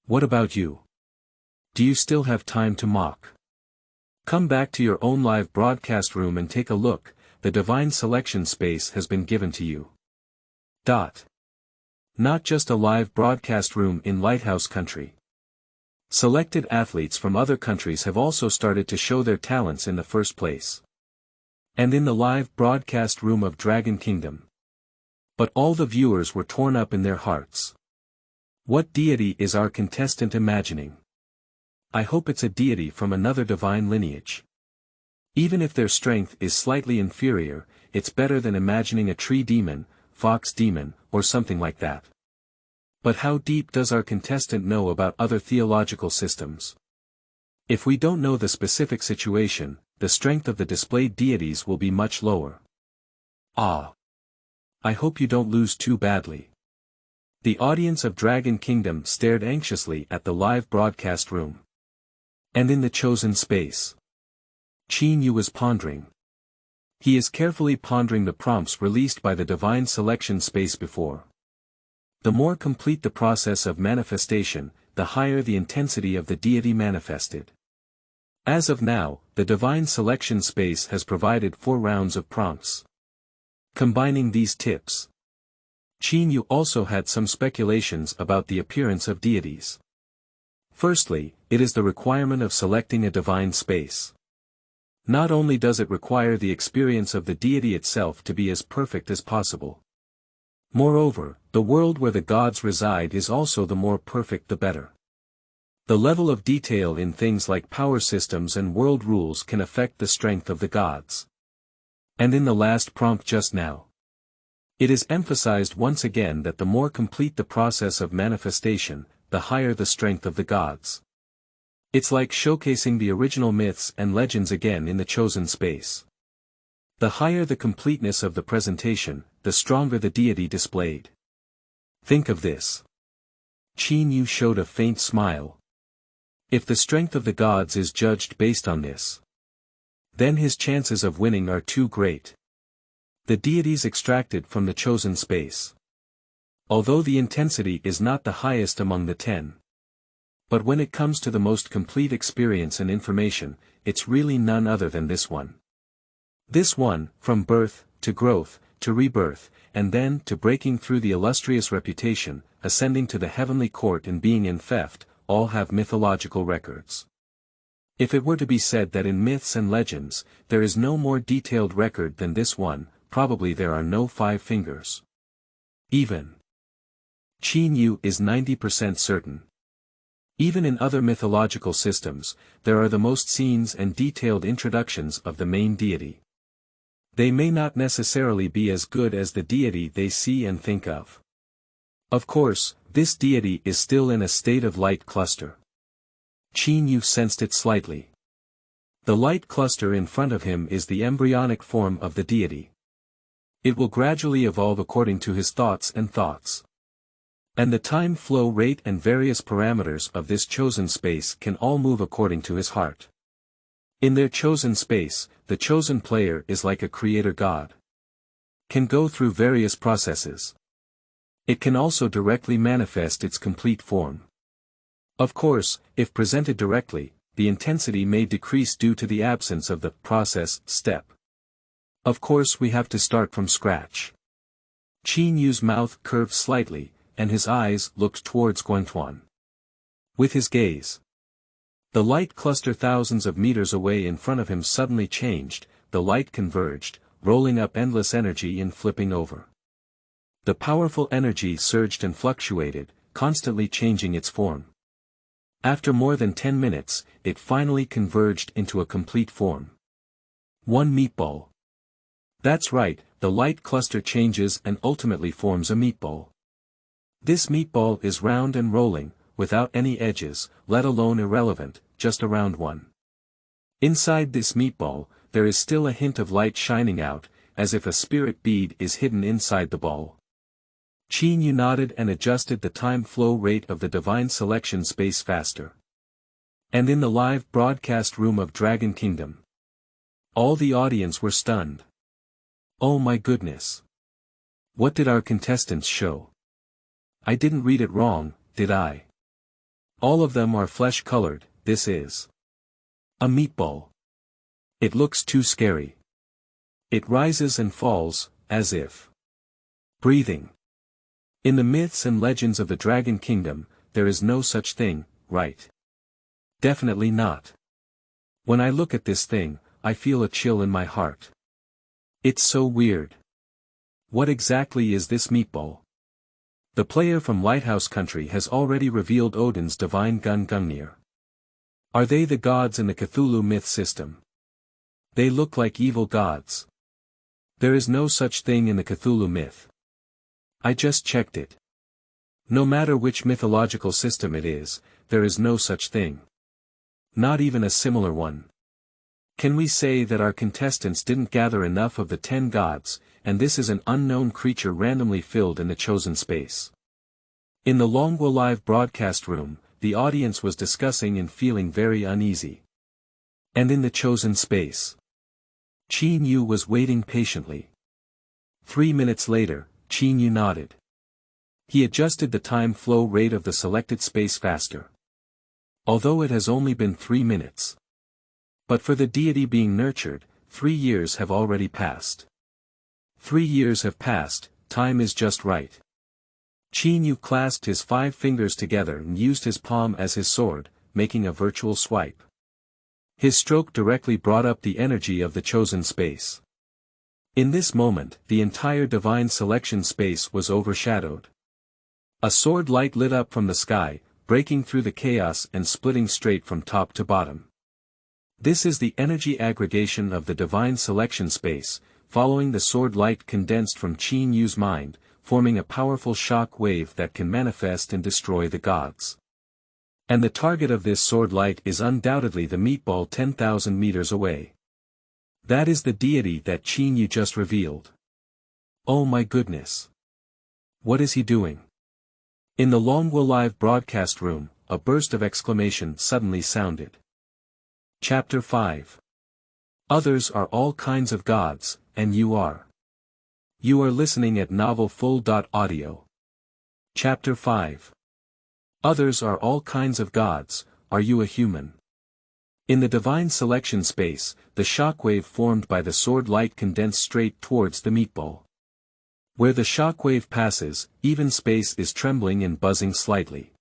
[SPEAKER 1] What about you? Do you still have time to mock? Come back to your own live broadcast room and take a look. The divine selection space has been given to you. Not just a live broadcast room in Lighthouse Country. Selected athletes from other countries have also started to show their talents in the first place. And in the live broadcast room of Dragon Kingdom. But all the viewers were torn up in their hearts. What deity is our contestant imagining? I hope it's a deity from another divine lineage. Even if their strength is slightly inferior, it's better than imagining a tree demon, fox demon, or something like that. But how deep does our contestant know about other theological systems? If we don't know the specific situation, the strength of the displayed deities will be much lower. I hope you don't lose too badly. The audience of Dragon Kingdom stared anxiously at the live broadcast room. And in the chosen space, Qin Yu was pondering. He is carefully pondering the prompts released by the divine selection space before. The more complete the process of manifestation, the higher the intensity of the deity manifested. As of now, the divine selection space has provided 4 rounds of prompts. Combining these tips, Qin Yu also had some speculations about the appearance of deities. Firstly, it is the requirement of selecting a divine space. Not only does it require the experience of the deity itself to be as perfect as possible. Moreover, the world where the gods reside is also the more perfect the better. The level of detail in things like power systems and world rules can affect the strength of the gods. And in the last prompt just now, it is emphasized once again that the more complete the process of manifestation, the higher the strength of the gods. It's like showcasing the original myths and legends again in the chosen space. The higher the completeness of the presentation, the stronger the deity displayed. Think of this. Qin Yu showed a faint smile. If the strength of the gods is judged based on this, then his chances of winning are too great. The deities extracted from the chosen space. Although the intensity is not the highest among the 10. But when it comes to the most complete experience and information, it's really none other than this one. This one, from birth, to growth, to rebirth, and then to breaking through the illustrious reputation, ascending to the heavenly court and being in theft, all have mythological records. If it were to be said that in myths and legends, there is no more detailed record than this one, probably there are no 5 fingers. Even Qin Yu is 90% certain. Even in other mythological systems, there are the most scenes and detailed introductions of the main deity. They may not necessarily be as good as the deity they see and think of. Of course, this deity is still in a state of light cluster. Qin Yu sensed it slightly. The light cluster in front of him is the embryonic form of the deity. It will gradually evolve according to his thoughts. And the time flow rate and various parameters of this chosen space can all move according to his heart. In their chosen space, the chosen player is like a creator god. Can go through various processes. It can also directly manifest its complete form. Of course, if presented directly, the intensity may decrease due to the absence of the process step. Of course we have to start from scratch. Qin Yu's mouth curved slightly, and his eyes looked towards Guantuan. With his gaze, the light cluster thousands of meters away in front of him suddenly changed, the light converged, rolling up endless energy and flipping over. The powerful energy surged and fluctuated, constantly changing its form. After more than 10 minutes, it finally converged into a complete form. One meatball. That's right, the light cluster changes and ultimately forms a meatball. This meatball is round and rolling, without any edges, let alone irrelevant, just a round one. Inside this meatball, there is still a hint of light shining out, as if a spirit bead is hidden inside the ball. Qin Yu nodded and adjusted the time flow rate of the divine selection space faster. And in the live broadcast room of Dragon Kingdom, all the audience were stunned. Oh my goodness! What did our contestants show? I didn't read it wrong, did I? All of them are flesh-colored, this is a meatball. It looks too scary. It rises and falls, as if breathing. In the myths and legends of the Dragon Kingdom, there is no such thing, right? Definitely not. When I look at this thing, I feel a chill in my heart. It's so weird. What exactly is this meatball? The player from Lighthouse Country has already revealed Odin's divine Gungnir. Are they the gods in the Cthulhu myth system? They look like evil gods. There is no such thing in the Cthulhu myth. I just checked it. No matter which mythological system it is, there is no such thing. Not even a similar one. Can we say that our contestants didn't gather enough of the 10 gods, and this is an unknown creature randomly filled in the chosen space? In the Longwo live broadcast room, the audience was discussing and feeling very uneasy. And in the chosen space, Qin Yu was waiting patiently. 3 minutes later, Qin Yu nodded. He adjusted the time flow rate of the selected space faster. Although it has only been 3 minutes. But for the deity being nurtured, 3 years have already passed. 3 years have passed, time is just right. Qin Yu clasped his 5 fingers together and used his palm as his sword, making a virtual swipe. His stroke directly brought up the energy of the chosen space. In this moment, the entire divine selection space was overshadowed. A sword light lit up from the sky, breaking through the chaos and splitting straight from top to bottom. This is the energy aggregation of the divine selection space, following the sword light condensed from Qin Yu's mind, forming a powerful shock wave that can manifest and destroy the gods. And the target of this sword light is undoubtedly the meatball 10,000 meters away. That is the deity that Qin Yu just revealed. Oh my goodness. What is he doing? In the Longwo live broadcast room, a burst of exclamation suddenly sounded. Chapter 5. Others are all kinds of gods, and you are. You are listening at novelfull.audio. Chapter 5. Others are all kinds of gods, are you a human? In the divine selection space, the shockwave formed by the sword light condensed straight towards the meatball. Where the shockwave passes, even space is trembling and buzzing slightly.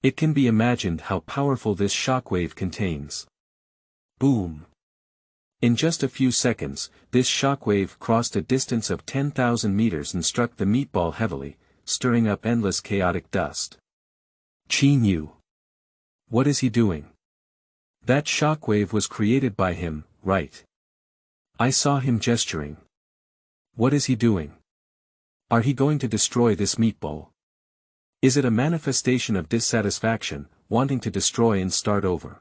[SPEAKER 1] It can be imagined how powerful this shockwave contains. Boom! In just a few seconds, this shockwave crossed a distance of 10,000 meters and struck the meatball heavily, stirring up endless chaotic dust. Qin Yu. What is he doing? That shockwave was created by him, right? I saw him gesturing. What is he doing? Are he going to destroy this meatball? Is it a manifestation of dissatisfaction, wanting to destroy and start over?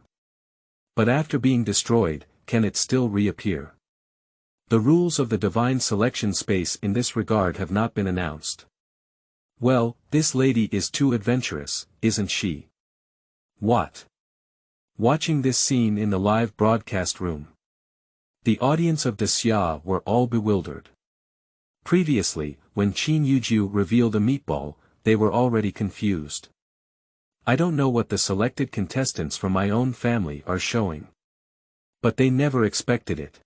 [SPEAKER 1] But after being destroyed, can it still reappear? The rules of the divine selection space in this regard have not been announced. Well, this lady is too adventurous, isn't she? What? Watching this scene in the live broadcast room. The audience of Xia were all bewildered. Previously, when Qin Yuju revealed a meatball, they were already confused. I don't know what the selected contestants from my own family are showing. But they never expected it.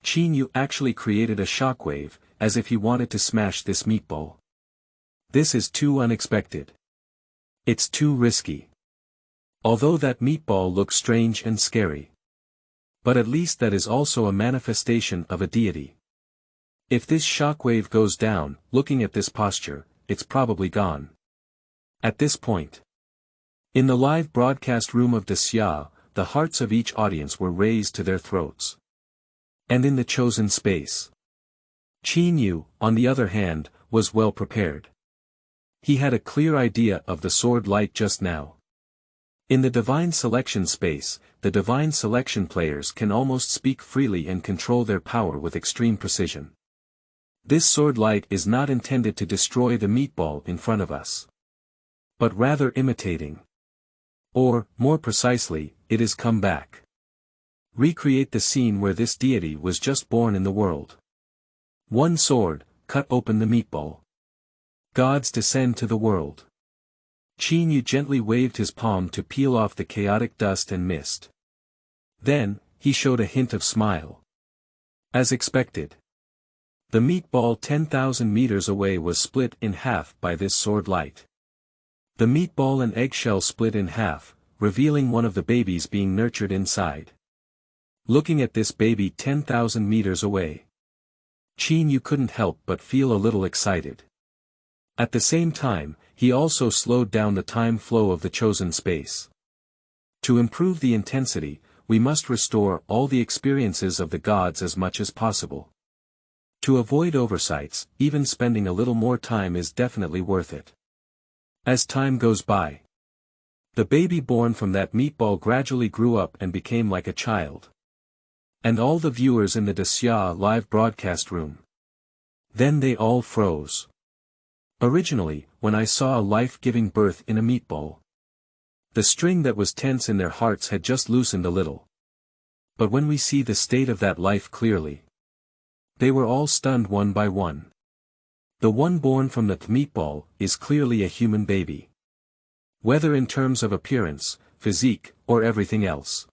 [SPEAKER 1] Qin Yu actually created a shockwave, as if he wanted to smash this meatball. This is too unexpected. It's too risky. Although that meatball looks strange and scary. But at least that is also a manifestation of a deity. If this shockwave goes down, looking at this posture, it's probably gone. At this point. In the live broadcast room of Xia, the hearts of each audience were raised to their throats. And in the chosen space. Qin Yu, on the other hand, was well prepared. He had a clear idea of the sword light just now. In the divine selection space, the divine selection players can almost speak freely and control their power with extreme precision. This sword light is not intended to destroy the meatball in front of us. But rather imitating. Or, more precisely, it is come back. Recreate the scene where this deity was just born in the world. One sword, cut open the meatball. Gods descend to the world. Qin Yu gently waved his palm to peel off the chaotic dust and mist. Then, he showed a hint of smile. As expected. The meatball 10,000 meters away was split in half by this sword light. The meatball and eggshell split in half, revealing one of the babies being nurtured inside. Looking at this baby 10,000 meters away. Qin Yu couldn't help but feel a little excited. At the same time, he also slowed down the time flow of the chosen space. To improve the intensity, we must restore all the experiences of the gods as much as possible. To avoid oversights, even spending a little more time is definitely worth it. As time goes by, the baby born from that meatball gradually grew up and became like a child. And all the viewers in the Xia live broadcast room. Then they all froze. Originally, when I saw a life giving birth in a meatball, the string that was tense in their hearts had just loosened a little. But when we see the state of that life clearly, they were all stunned one by one. The one born from the meatball is clearly a human baby. Whether in terms of appearance, physique, or everything else.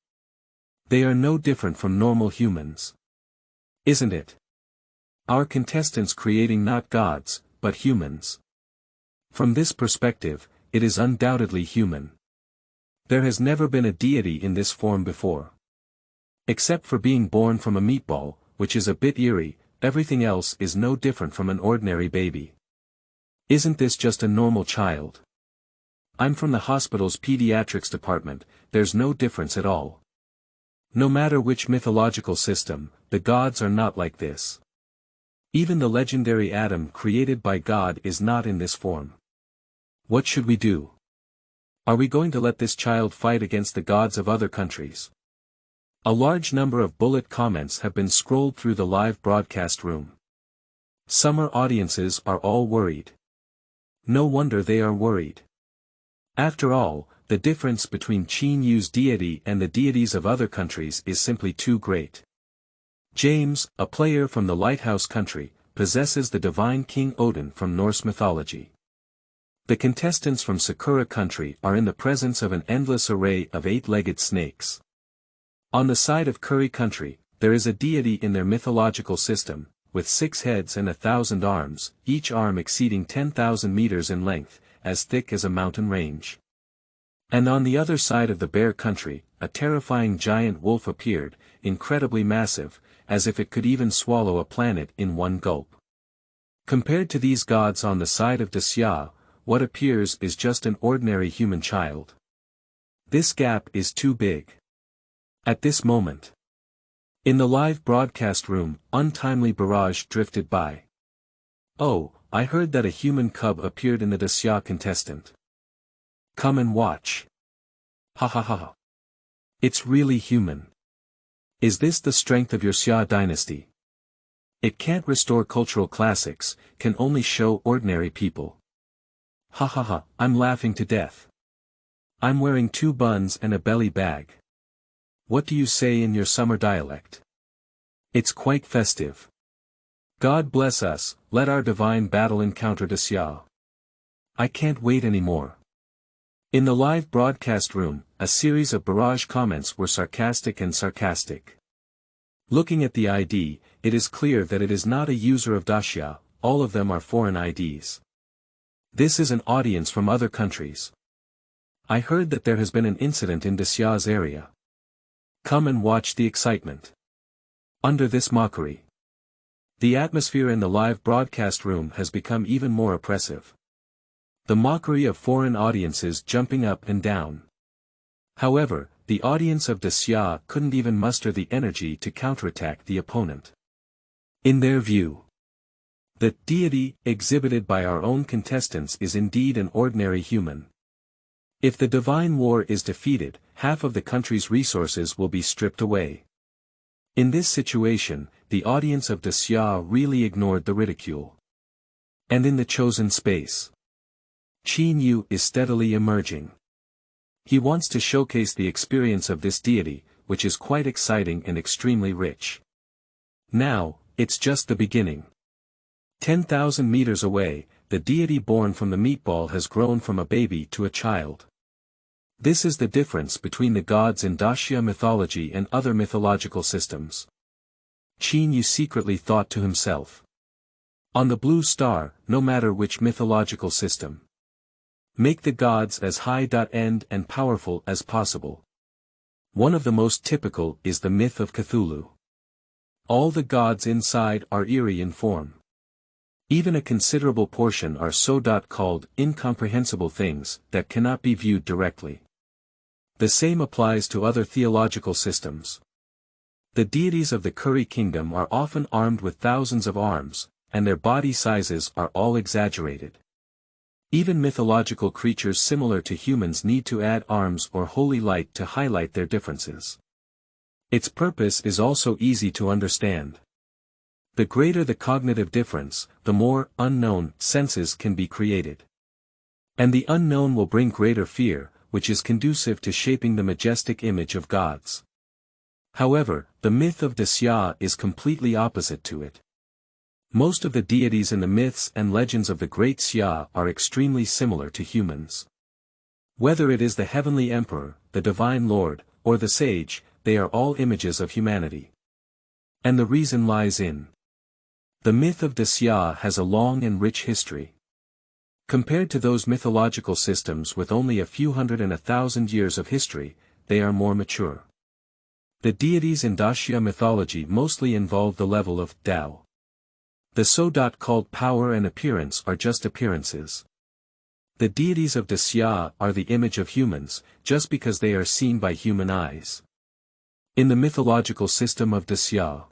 [SPEAKER 1] They are no different from normal humans. Isn't it? Our contestants creating not gods, but humans. From this perspective, it is undoubtedly human. There has never been a deity in this form before. Except for being born from a meatball, which is a bit eerie, everything else is no different from an ordinary baby. Isn't this just a normal child? I'm from the hospital's pediatrics department, there's no difference at all. No matter which mythological system, the gods are not like this. Even the legendary Adam created by God is not in this form. What should we do? Are we going to let this child fight against the gods of other countries? A large number of bullet comments have been scrolled through the live broadcast room. Summer audiences are all worried. No wonder they are worried. After all, the difference between Qin Yu's deity and the deities of other countries is simply too great. James, a player from the Lighthouse country, possesses the divine King Odin from Norse mythology. The contestants from Sakura country are in the presence of an endless array of eight-legged snakes. On the side of Curry country, there is a deity in their mythological system, with 6 heads and 1,000 arms, each arm exceeding 10,000 meters in length, as thick as a mountain range. And on the other side of the bear country, a terrifying giant wolf appeared, incredibly massive, as if it could even swallow a planet in one gulp. Compared to these gods on the side of Dasya, what appears is just an ordinary human child. This gap is too big. At this moment, in the live broadcast room, untimely barrage drifted by. Oh, I heard that a human cub appeared in the Dasya contestant. Come and watch. Ha ha ha ha. It's really human. Is this the strength of your Xia dynasty? It can't restore cultural classics, can only show ordinary people. Ha ha ha, I'm laughing to death. I'm wearing 2 buns and a belly bag. What do you say in your summer dialect? It's quite festive. God bless us, let our divine battle encounter Dasya. I can't wait anymore. In the live broadcast room, a series of barrage comments were sarcastic. Looking at the ID, it is clear that it is not a user of Dasya, all of them are foreign IDs. This is an audience from other countries. I heard that there has been an incident in Dasya's area. Come and watch the excitement. Under this mockery, the atmosphere in the live broadcast room has become even more oppressive. The mockery of foreign audiences jumping up and down. However, the audience of Dasya couldn't even muster the energy to counterattack the opponent. In their view, the deity exhibited by our own contestants is indeed an ordinary human. If the divine war is defeated, half of the country's resources will be stripped away. In this situation, the audience of Dasya really ignored the ridicule. And in the chosen space, Qin Yu is steadily emerging. He wants to showcase the experience of this deity, which is quite exciting and extremely rich. Now, it's just the beginning. 10,000 meters away, the deity born from the meatball has grown from a baby to a child. This is the difference between the gods in Dacia mythology and other mythological systems. Qin Yu secretly thought to himself. On the blue star, no matter which mythological system. Make the gods as high-end and powerful as possible. One of the most typical is the myth of Cthulhu. All the gods inside are eerie in form. Even a considerable portion are so-called incomprehensible things that cannot be viewed directly. The same applies to other theological systems. The deities of the Curry kingdom are often armed with thousands of arms, and their body sizes are all exaggerated. Even mythological creatures similar to humans need to add arms or holy light to highlight their differences. Its purpose is also easy to understand. The greater the cognitive difference, the more unknown senses can be created. And the unknown will bring greater fear, which is conducive to shaping the majestic image of gods. However, the myth of Dasya is completely opposite to it. Most of the deities in the myths and legends of the Great Xia are extremely similar to humans. Whether it is the Heavenly Emperor, the Divine Lord, or the Sage, they are all images of humanity. And the reason lies in. The myth of Dasya has a long and rich history. Compared to those mythological systems with only a few hundred and 1,000 years of history, they are more mature. The deities in Dacia mythology mostly involve the level of Tao. The so-called power and appearance are just appearances. The deities of Dasya are the image of humans, just because they are seen by human eyes. In the mythological system of Dasya,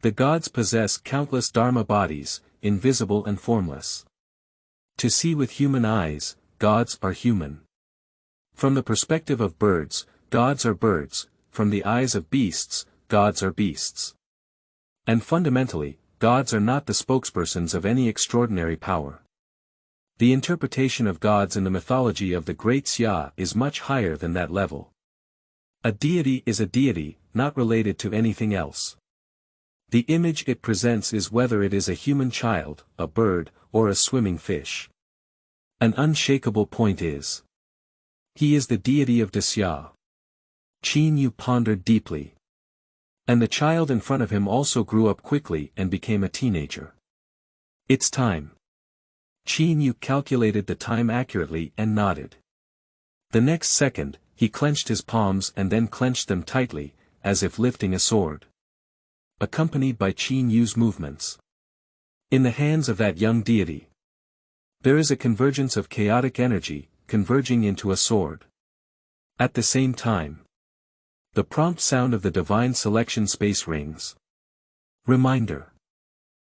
[SPEAKER 1] the gods possess countless dharma bodies, invisible and formless. To see with human eyes, gods are human. From the perspective of birds, gods are birds, from the eyes of beasts, gods are beasts. And fundamentally, gods are not the spokespersons of any extraordinary power. The interpretation of gods in the mythology of the Great Xia is much higher than that level. A deity is a deity, not related to anything else. The image it presents is whether it is a human child, a bird, or a swimming fish. An unshakable point is, he is the deity of Xia. Qin Yu pondered deeply. And the child in front of him also grew up quickly and became a teenager. It's time. Qin Yu calculated the time accurately and nodded. The next second, he clenched his palms and then clenched them tightly, as if lifting a sword. Accompanied by Qin Yu's movements. In the hands of that young deity, there is a convergence of chaotic energy, converging into a sword. At the same time, the prompt sound of the divine selection space rings. Reminder.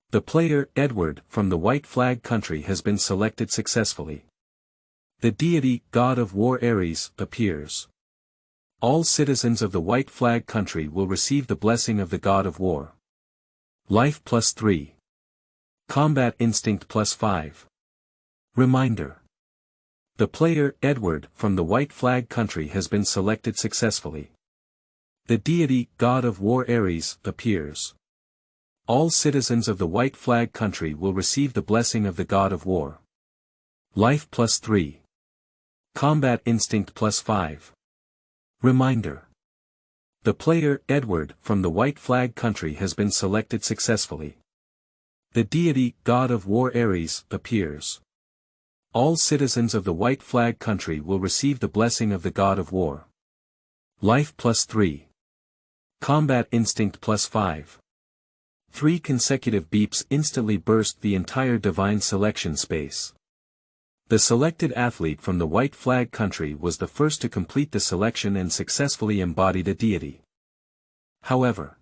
[SPEAKER 1] The player, Edward, from the White Flag country has been selected successfully. The deity, God of War Ares, appears. All citizens of the White Flag country will receive the blessing of the God of War. Life +3. Combat instinct +5. Reminder. The player, Edward, from the White Flag country has been selected successfully. The deity, God of War Ares, appears. All citizens of the White Flag country will receive the blessing of the God of War. Life +3. Combat instinct +5. Reminder. The player, Edward, from the White Flag country has been selected successfully. The deity, God of War Ares, appears. All citizens of the White Flag country will receive the blessing of the God of War. Life +3. Combat instinct +5. 3 consecutive beeps instantly burst the entire divine selection space. The selected athlete from the White Flag country was the first to complete the selection and successfully embodied a deity. However,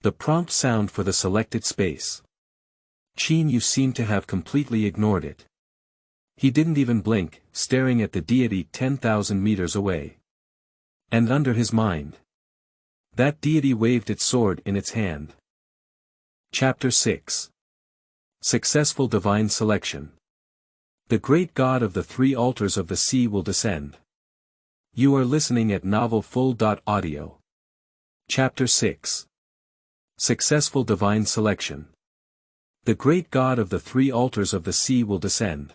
[SPEAKER 1] the prompt sound for the selected space. Qin Yu seemed to have completely ignored it. He didn't even blink, staring at the deity 10,000 meters away. And under his mind, that deity waved its sword in its hand. Chapter 6. Successful Divine Selection. The great god of the 3 altars of the sea will descend. You are listening at novelfull.audio. Chapter 6. Successful Divine Selection. The great god of the 3 altars of the sea will descend.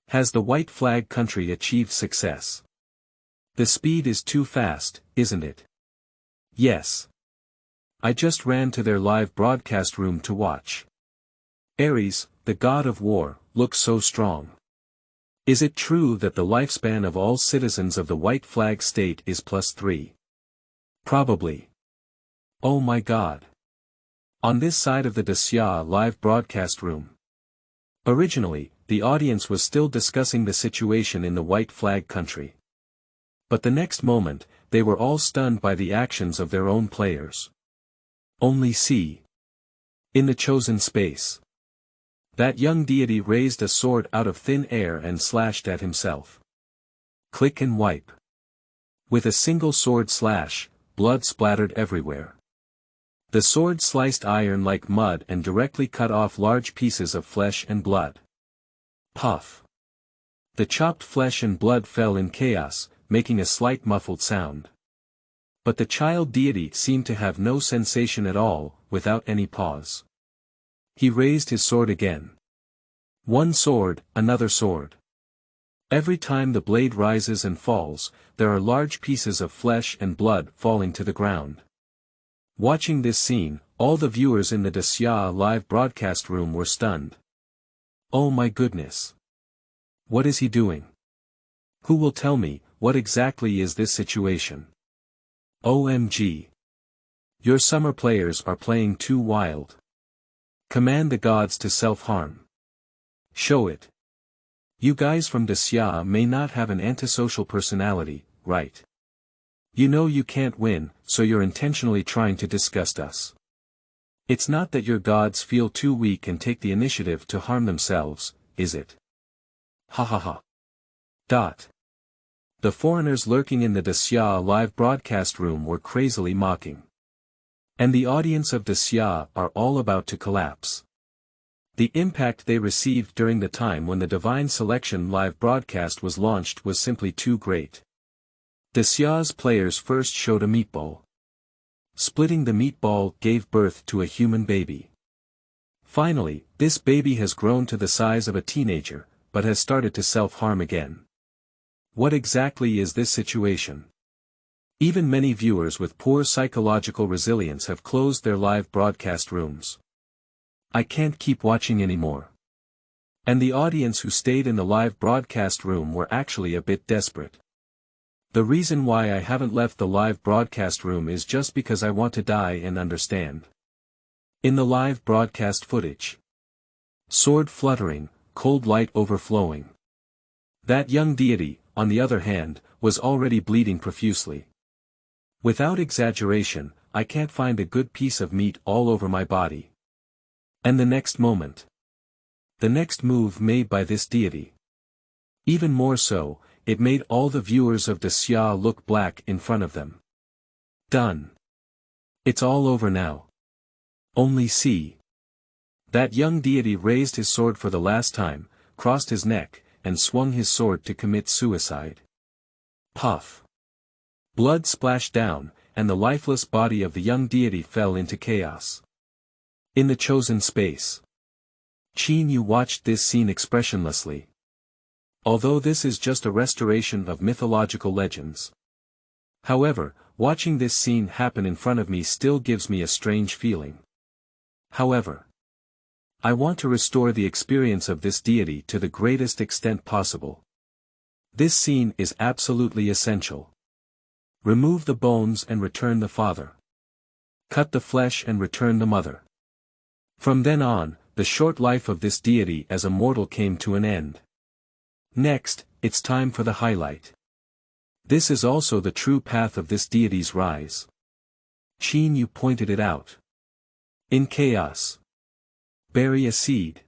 [SPEAKER 1] Has the White Flag country achieved success? The speed is too fast, isn't it? Yes. I just ran to their live broadcast room to watch. Ares, the god of war, looks so strong. Is it true that the lifespan of all citizens of the White Flag state is +3? Probably. Oh my god. On this side of the Xia live broadcast room. Originally, the audience was still discussing the situation in the White Flag country. But the next moment, they were all stunned by the actions of their own players. Only see. In the chosen space. That young deity raised a sword out of thin air and slashed at himself. Click and wipe. With a single sword slash, blood splattered everywhere. The sword sliced iron like mud and directly cut off large pieces of flesh and blood. Puff. The chopped flesh and blood fell in chaos, making a slight muffled sound. But the child deity seemed to have no sensation at all, without any pause. He raised his sword again. One sword, another sword. Every time the blade rises and falls, there are large pieces of flesh and blood falling to the ground. Watching this scene, all the viewers in the Xia live broadcast room were stunned. Oh my goodness. What is he doing? Who will tell me, what exactly is this situation? OMG. Your summer players are playing too wild. Command the gods to self-harm. Show it. You guys from Xia may not have an antisocial personality, right? You know you can't win, so you're intentionally trying to disgust us. It's not that your gods feel too weak and take the initiative to harm themselves, is it? Ha ha ha. The foreigners lurking in the Xia live broadcast room were crazily mocking. And the audience of Xia are all about to collapse. The impact they received during the time when the Divine Selection live broadcast was launched was simply too great. Xia's players first showed a meatball. Splitting the meatball gave birth to a human baby. Finally, this baby has grown to the size of a teenager, but has started to self-harm again. What exactly is this situation? Even many viewers with poor psychological resilience have closed their live broadcast rooms. I can't keep watching anymore. And the audience who stayed in the live broadcast room were actually a bit desperate. The reason why I haven't left the live broadcast room is just because I want to die and understand. In the live broadcast footage. Sword fluttering, cold light overflowing. That young deity, on the other hand, was already bleeding profusely. Without exaggeration, I can't find a good piece of meat all over my body. And the next moment. The next move made by this deity. Even more so, it made all the viewers of Xia look black in front of them. Done. It's all over now. Only see. That young deity raised his sword for the last time, crossed his neck, and swung his sword to commit suicide. Puff. Blood splashed down, and the lifeless body of the young deity fell into chaos. In the chosen space. Qin Yu watched this scene expressionlessly. Although this is just a restoration of mythological legends. However, watching this scene happen in front of me still gives me a strange feeling. However, I want to restore the experience of this deity to the greatest extent possible. This scene is absolutely essential. Remove the bones and return the father. Cut the flesh and return the mother. From then on, the short life of this deity as a mortal came to an end. Next, it's time for the highlight. This is also the true path of this deity's rise. Qin Yu pointed it out. In chaos. Bury a seed.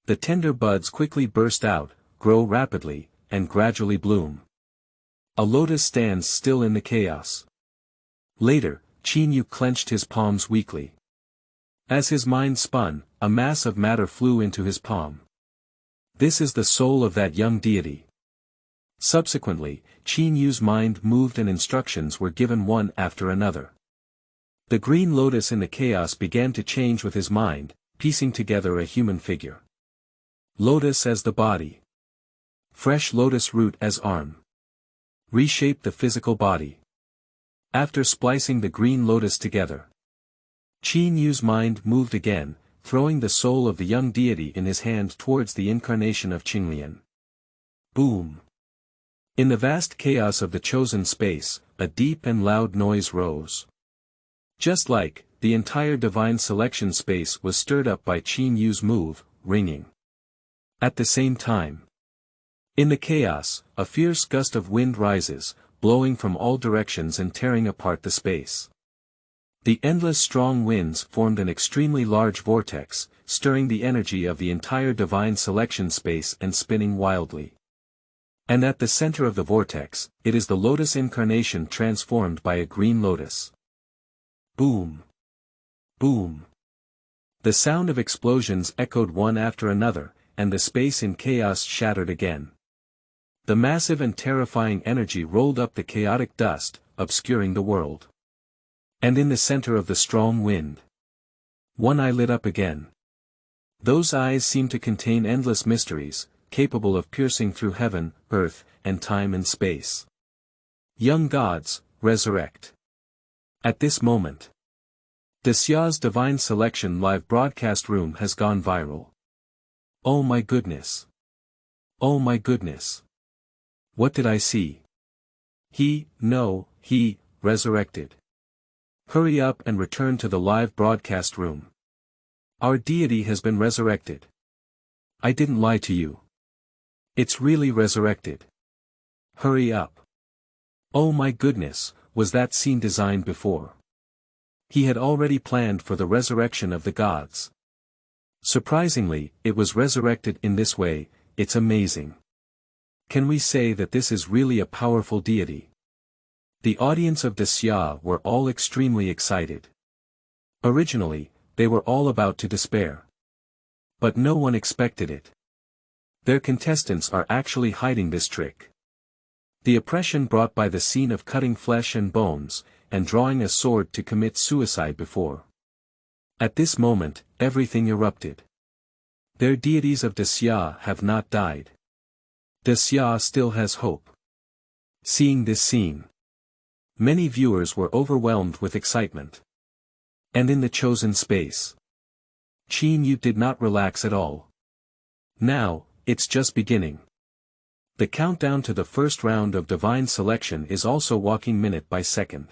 [SPEAKER 1] The tender buds quickly burst out, grow rapidly, and gradually bloom. A lotus stands still in the chaos. Later, Qin Yu clenched his palms weakly. As his mind spun, a mass of matter flew into his palm. This is the soul of that young deity. Subsequently, Qin Yu's mind moved and instructions were given one after another. The green lotus in the chaos began to change with his mind, piecing together a human figure. Lotus as the body. Fresh lotus root as arm. Reshape the physical body. After splicing the green lotus together, Qin Yu's mind moved again, throwing the soul of the young deity in his hand towards the incarnation of Qinglian. Boom! In the vast chaos of the chosen space, a deep and loud noise rose. Just like, the entire divine selection space was stirred up by Qin Yu's move, ringing. At the same time. In the chaos, a fierce gust of wind rises, blowing from all directions and tearing apart the space. The endless strong winds formed an extremely large vortex, stirring the energy of the entire divine selection space and spinning wildly. And at the center of the vortex, it is the lotus incarnation transformed by a green lotus. Boom! Boom! The sound of explosions echoed one after another, and the space in chaos shattered again. The massive and terrifying energy rolled up the chaotic dust, obscuring the world. And in the center of the strong wind, one eye lit up again. Those eyes seemed to contain endless mysteries, capable of piercing through heaven, earth, and time and space. Young gods, resurrect. At this moment, Xia's Divine Selection live broadcast room has gone viral. Oh my goodness. Oh my goodness. What did I see? He resurrected. Hurry up and return to the live broadcast room. Our deity has been resurrected. I didn't lie to you. It's really resurrected. Hurry up. Oh my goodness, was that scene designed before? He had already planned for the resurrection of the gods. Surprisingly, it was resurrected in this way. It's amazing. Can we say that this is really a powerful deity? The audience of Xia were all extremely excited. Originally, they were all about to despair. But no one expected it. Their contestants are actually hiding this trick. The oppression brought by the scene of cutting flesh and bones, and drawing a sword to commit suicide before. At this moment, everything erupted. Their deities of Xia have not died. Xia still has hope. Seeing this scene, many viewers were overwhelmed with excitement. And in the chosen space, Qin Yu did not relax at all. Now, it's just beginning. The countdown to the first round of divine selection is also walking minute by second.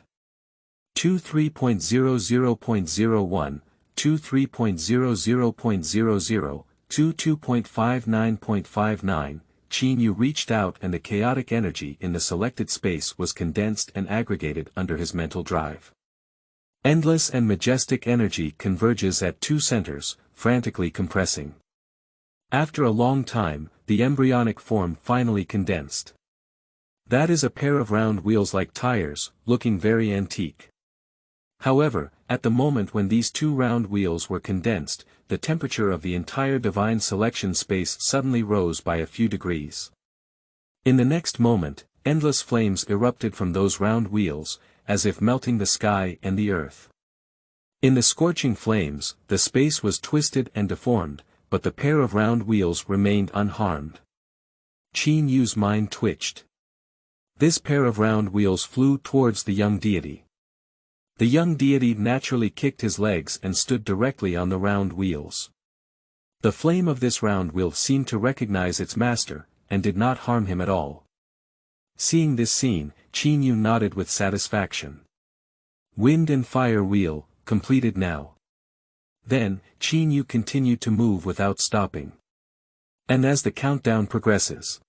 [SPEAKER 1] 23.00.01, 23.00.00, 22.59.59, Qin Yu reached out and the chaotic energy in the selected space was condensed and aggregated under his mental drive. Endless and majestic energy converges at two centers, frantically compressing. After a long time, the embryonic form finally condensed. That is a pair of round wheels like tires, looking very antique. However, at the moment when these two round wheels were condensed, the temperature of the entire divine selection space suddenly rose by a few degrees. In the next moment, endless flames erupted from those round wheels, as if melting the sky and the earth. In the scorching flames, the space was twisted and deformed, but the pair of round wheels remained unharmed. Qin Yu's mind twitched. This pair of round wheels flew towards the young deity. The young deity naturally kicked his legs and stood directly on the round wheels. The flame of this round wheel seemed to recognize its master, and did not harm him at all. Seeing this scene, Qin Yu nodded with satisfaction. Wind and fire wheel, completed now. Then, Qin Yu continued to move without stopping. And as the countdown progresses,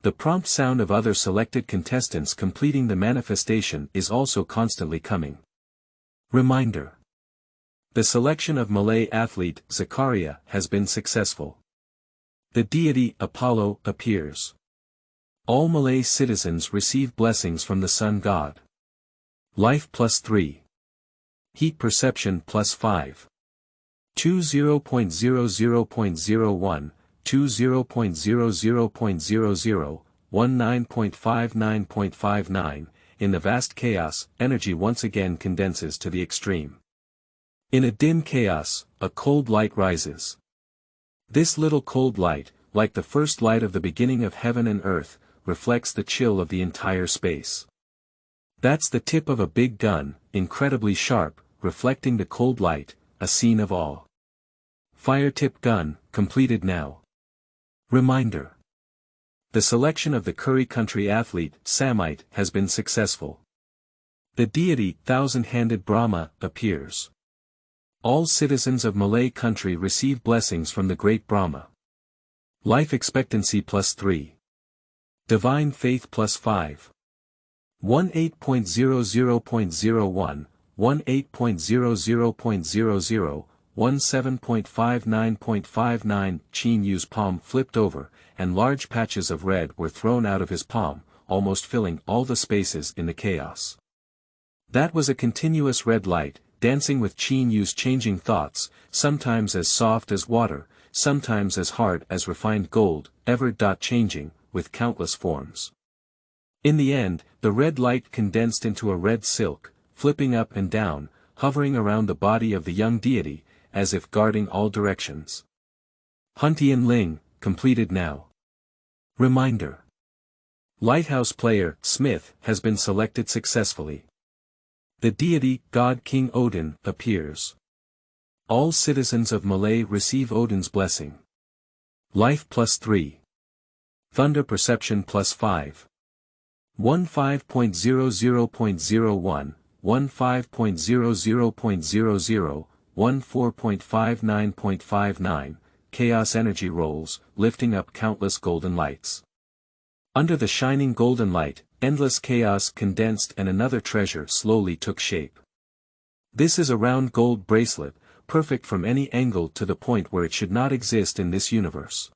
[SPEAKER 1] the prompt sound of other selected contestants completing the manifestation is also constantly coming. Reminder. The selection of Malay athlete Zakaria has been successful. The deity Apollo appears. All Malay citizens receive blessings from the sun god. Life +3. Heat perception +5. 20.00.01, 20.00.00, 19.59.59, in the vast chaos, energy once again condenses to the extreme. In a dim chaos, a cold light rises. This little cold light, like the first light of the beginning of heaven and earth, reflects the chill of the entire space. That's the tip of a big gun, incredibly sharp, reflecting the cold light, a scene of awe. Fire-tip gun, completed now. Reminder. The selection of the Curry country athlete, Samite, has been successful. The deity, thousand-handed Brahma, appears. All citizens of Malay country receive blessings from the great Brahma. Life expectancy +3. Divine faith +5. 18.00.01, 18.00.00, 17.59.59. Qin Yu's palm flipped over, and large patches of red were thrown out of his palm, almost filling all the spaces in the chaos. That was a continuous red light, dancing with Qin Yu's changing thoughts, sometimes as soft as water, sometimes as hard as refined gold, ever changing, with countless forms. In the end, the red light condensed into a red silk, flipping up and down, hovering around the body of the young deity, as if guarding all directions. Huntian Ling, completed now. Reminder. Lighthouse player, Smith, has been selected successfully. The deity, God King Odin, appears. All citizens of Malay receive Odin's blessing. Life +3. Thunder perception +5. 15.00.01, 15.00.00, 14.59.59, chaos energy rolls, lifting up countless golden lights. Under the shining golden light, endless chaos condensed and another treasure slowly took shape. This is a round gold bracelet, perfect from any angle to the point where it should not exist in this universe.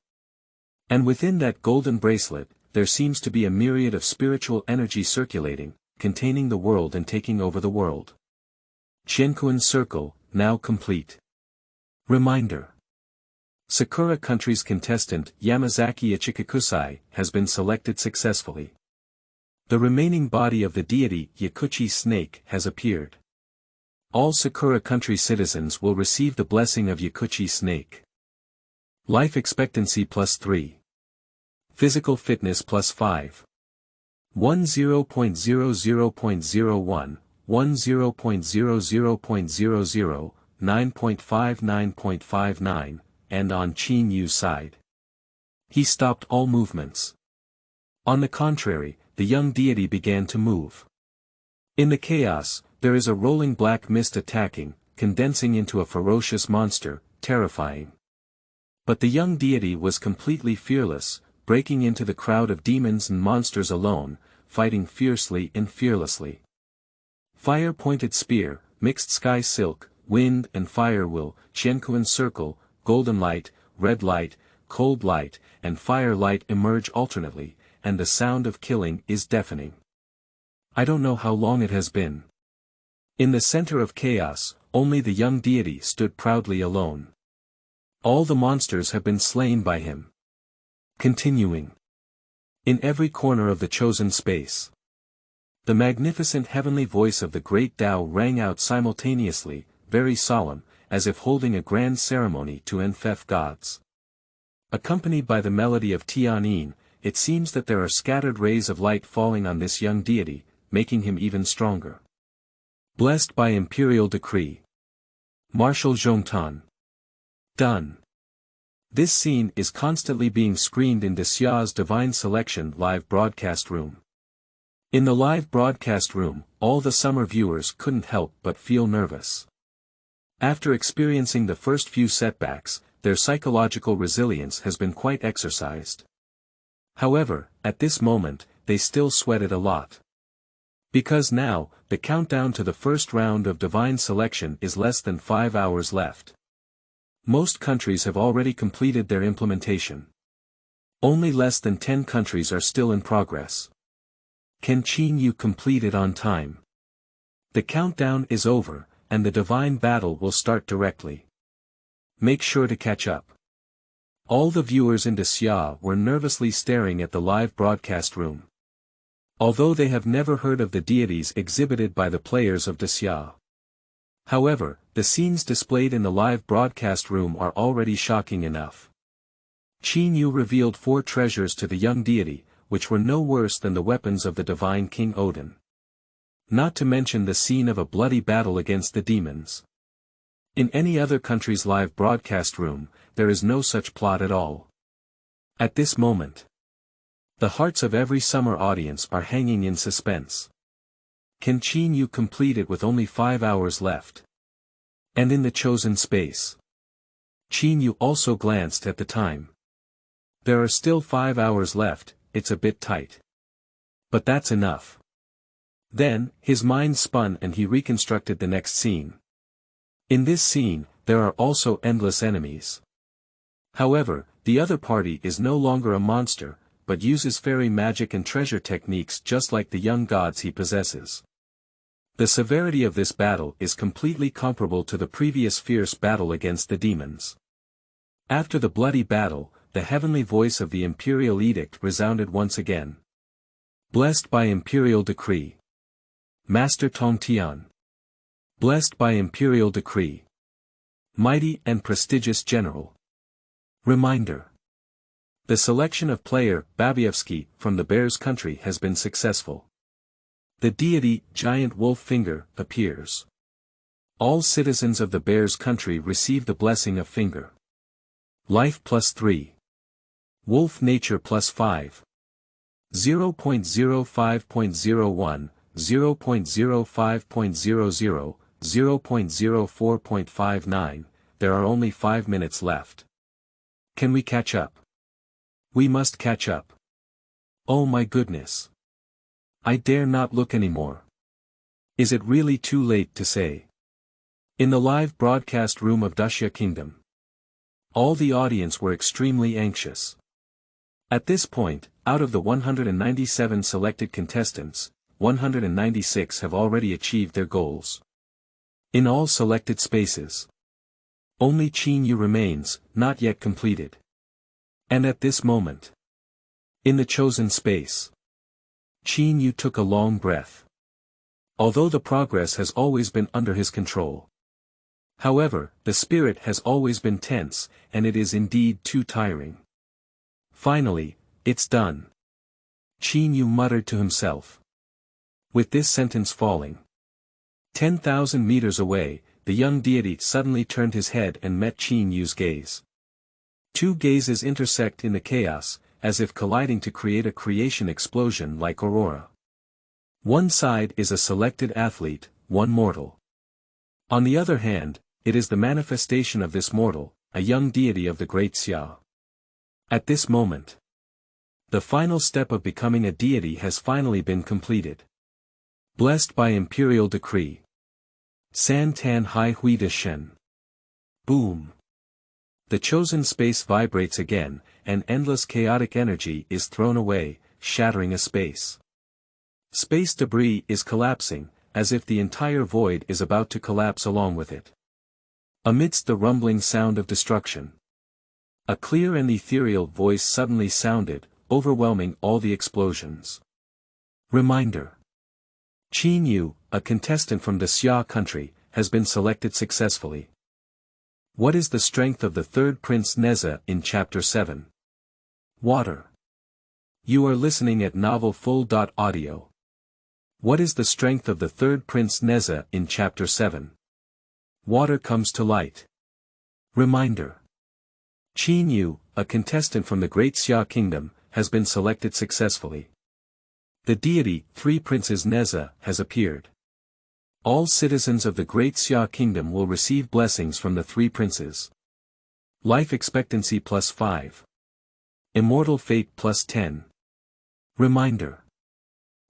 [SPEAKER 1] And within that golden bracelet, there seems to be a myriad of spiritual energy circulating, containing the world and taking over the world. Qianquan Circle, now complete. Reminder. Sakura Country's contestant Yamazaki Ichikakusai has been selected successfully. The remaining body of the deity Yakuchi Snake has appeared. All Sakura Country citizens will receive the blessing of Yakuchi Snake. Life expectancy +3. Physical fitness +5. 10.00.01, 10.00.00, 9.59.59, and on Qin Yu's side. He stopped all movements. On the contrary, the young deity began to move. In the chaos, there is a rolling black mist attacking, condensing into a ferocious monster, terrifying. But the young deity was completely fearless, breaking into the crowd of demons and monsters alone, fighting fiercely and fearlessly. Fire-pointed spear, mixed sky silk, wind and fire will, Qianquan Circle, golden light, red light, cold light, and fire light emerge alternately, and the sound of killing is deafening. I don't know how long it has been. In the center of chaos, only the young deity stood proudly alone. All the monsters have been slain by him. Continuing. In every corner of the chosen space. The magnificent heavenly voice of the great Tao rang out simultaneously, very solemn, as if holding a grand ceremony to Enfef gods. Accompanied by the melody of Tianyin, it seems that there are scattered rays of light falling on this young deity, making him even stronger. Blessed by imperial decree. Marshal Zhongtan. Done. This scene is constantly being screened in Dexia's Divine Selection live broadcast room. In the live broadcast room, all the summer viewers couldn't help but feel nervous. After experiencing the first few setbacks, their psychological resilience has been quite exercised. However, at this moment, they still sweated a lot. Because now, the countdown to the first round of Divine Selection is less than 5 hours left. Most countries have already completed their implementation. Only less than 10 countries are still in progress. Can Qin Yu complete it on time? The countdown is over, and the divine battle will start directly. Make sure to catch up. All the viewers in Dexia were nervously staring at the live broadcast room. Although they have never heard of the deities exhibited by the players of Dexia. However, the scenes displayed in the live broadcast room are already shocking enough. Qin Yu revealed 4 treasures to the young deity, which were no worse than the weapons of the divine King Odin. Not to mention the scene of a bloody battle against the demons. In any other country's live broadcast room, there is no such plot at all. At this moment, the hearts of every summer audience are hanging in suspense. Can Qin Yu complete it with only 5 hours left? And in the chosen space. Qin Yu also glanced at the time. There are still 5 hours left, it's a bit tight. But that's enough. Then, his mind spun and he reconstructed the next scene. In this scene, there are also endless enemies. However, the other party is no longer a monster, but uses fairy magic and treasure techniques just like the young gods he possesses. The severity of this battle is completely comparable to the previous fierce battle against the demons. After the bloody battle, the heavenly voice of the imperial edict resounded once again. Blessed by imperial decree. Master Tongtian. Blessed by imperial decree. Mighty and prestigious general. Reminder. The selection of player Babievsky from the Bear's country has been successful. The deity Giant Wolf Finger appears. All citizens of the Bear's country receive the blessing of Finger. Life +3. Wolf Nature +5. 0.05.01, 0.05.00, 0.04.59, there are only 5 minutes left. Can we catch up? We must catch up. Oh my goodness. I dare not look anymore. Is it really too late to say? In the live broadcast room of Daxia Kingdom. All the audience were extremely anxious. At this point, out of the 197 selected contestants, 196 have already achieved their goals. In all selected spaces, only Qin Yu remains, not yet completed. And at this moment, in the chosen space, Qin Yu took a long breath. Although the progress has always been under his control. However, the spirit has always been tense, and it is indeed too tiring. Finally, it's done. Qin Yu muttered to himself. With this sentence falling 10,000 meters away, the young deity suddenly turned his head and met Qin Yu's gaze. Two gazes intersect in the chaos, as if colliding to create a creation explosion like aurora. One side is a selected athlete, one mortal. On the other hand, it is the manifestation of this mortal, a young deity of the great Xia. At this moment, the final step of becoming a deity has finally been completed. Blessed by imperial decree. San Tan Hai Hui De Shen. Boom. The chosen space vibrates again, and endless chaotic energy is thrown away, shattering a space. Space debris is collapsing, as if the entire void is about to collapse along with it. Amidst the rumbling sound of destruction, a clear and ethereal voice suddenly sounded, overwhelming all the explosions. Reminder. Qin Yu, a contestant from the Xia country, has been selected successfully. What is the strength of the third prince Nezha in Chapter 7? Water. You are listening at novelfull.audio. What is the strength of the third prince Nezha in Chapter 7? Water comes to light. Reminder. Qin Yu, a contestant from the Great Xia Kingdom, has been selected successfully. The deity, Three Princes Nezha, has appeared. All citizens of the Great Xia Kingdom will receive blessings from the Three Princes. Life expectancy +5. Immortal fate +10. Reminder.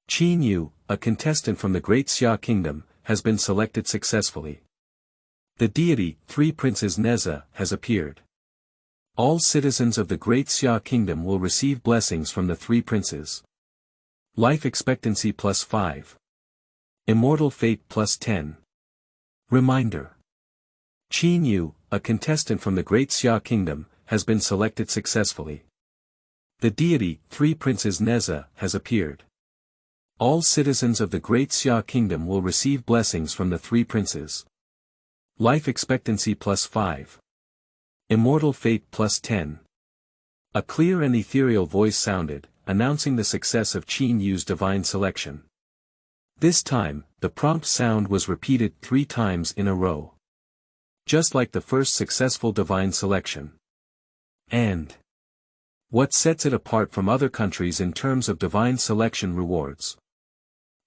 [SPEAKER 1] Qin Yu, a contestant from the Great Xia Kingdom, has been selected successfully. The deity, Three Princes Nezha, has appeared. All citizens of the Great Xia Kingdom will receive blessings from the Three Princes. Life expectancy +5. Immortal fate +10. Reminder. Qin Yu, a contestant from the Great Xia Kingdom, has been selected successfully. The deity, Three Princes Nezha, has appeared. All citizens of the Great Xia Kingdom will receive blessings from the Three Princes. Life expectancy +5. Immortal fate +10. A clear and ethereal voice sounded, announcing the success of Qin Yu's divine selection. This time, the prompt sound was repeated 3 times in a row. Just like the first successful divine selection. And what sets it apart from other countries in terms of divine selection rewards?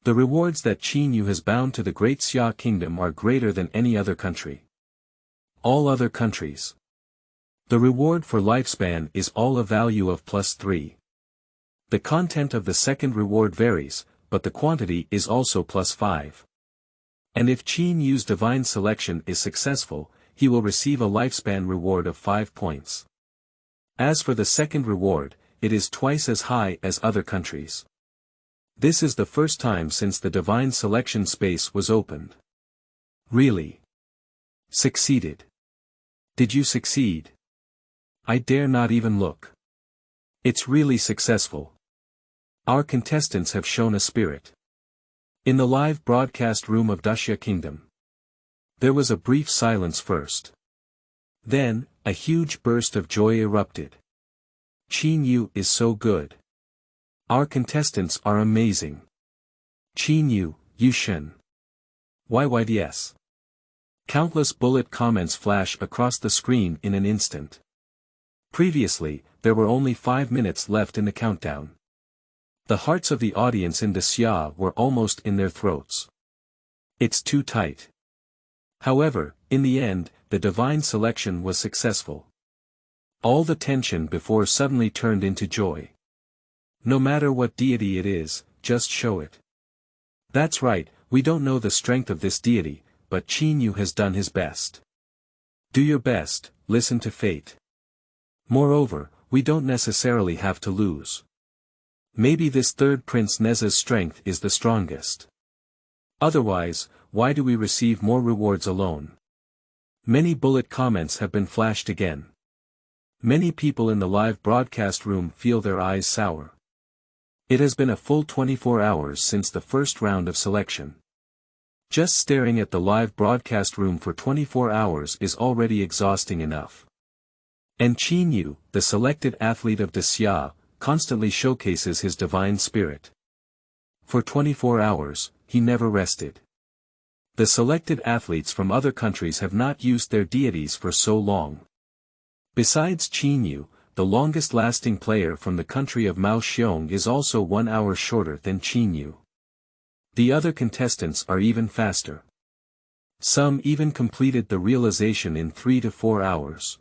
[SPEAKER 1] The rewards that Qin Yu has bound to the Great Xia Kingdom are greater than any other country. All other countries. The reward for lifespan is all a value of +3. The content of the second reward varies, but the quantity is also +5. And if Qin Yu's divine selection is successful, he will receive a lifespan reward of 5 points. As for the second reward, it is twice as high as other countries. This is the first time since the divine selection space was opened. Really? Succeeded. Did you succeed? I dare not even look. It's really successful. Our contestants have shown a spirit. In the live broadcast room of Daxia Kingdom, there was a brief silence first. Then, a huge burst of joy erupted. Qin Yu is so good. Our contestants are amazing. Qin Yu, Yushen. YYDS. Countless bullet comments flash across the screen in an instant. Previously, there were only 5 minutes left in the countdown. The hearts of the audience in the Xia were almost in their throats. It's too tight. However, in the end, the divine selection was successful. All the tension before suddenly turned into joy. No matter what deity it is, just show it. That's right, we don't know the strength of this deity, but Qin Yu has done his best. Do your best, listen to fate. Moreover, we don't necessarily have to lose. Maybe this third Prince Nezha's strength is the strongest. Otherwise, why do we receive more rewards alone? Many bullet comments have been flashed again. Many people in the live broadcast room feel their eyes sour. It has been a full 24 hours since the first round of selection. Just staring at the live broadcast room for 24 hours is already exhausting enough. And Qin Yu, the selected athlete of Xia, constantly showcases his divine spirit. For 24 hours, he never rested. The selected athletes from other countries have not used their deities for so long. Besides Qin Yu, the longest-lasting player from the country of Mao Xiong is also 1 hour shorter than Qin Yu. The other contestants are even faster. Some even completed the realization in 3 to 4 hours.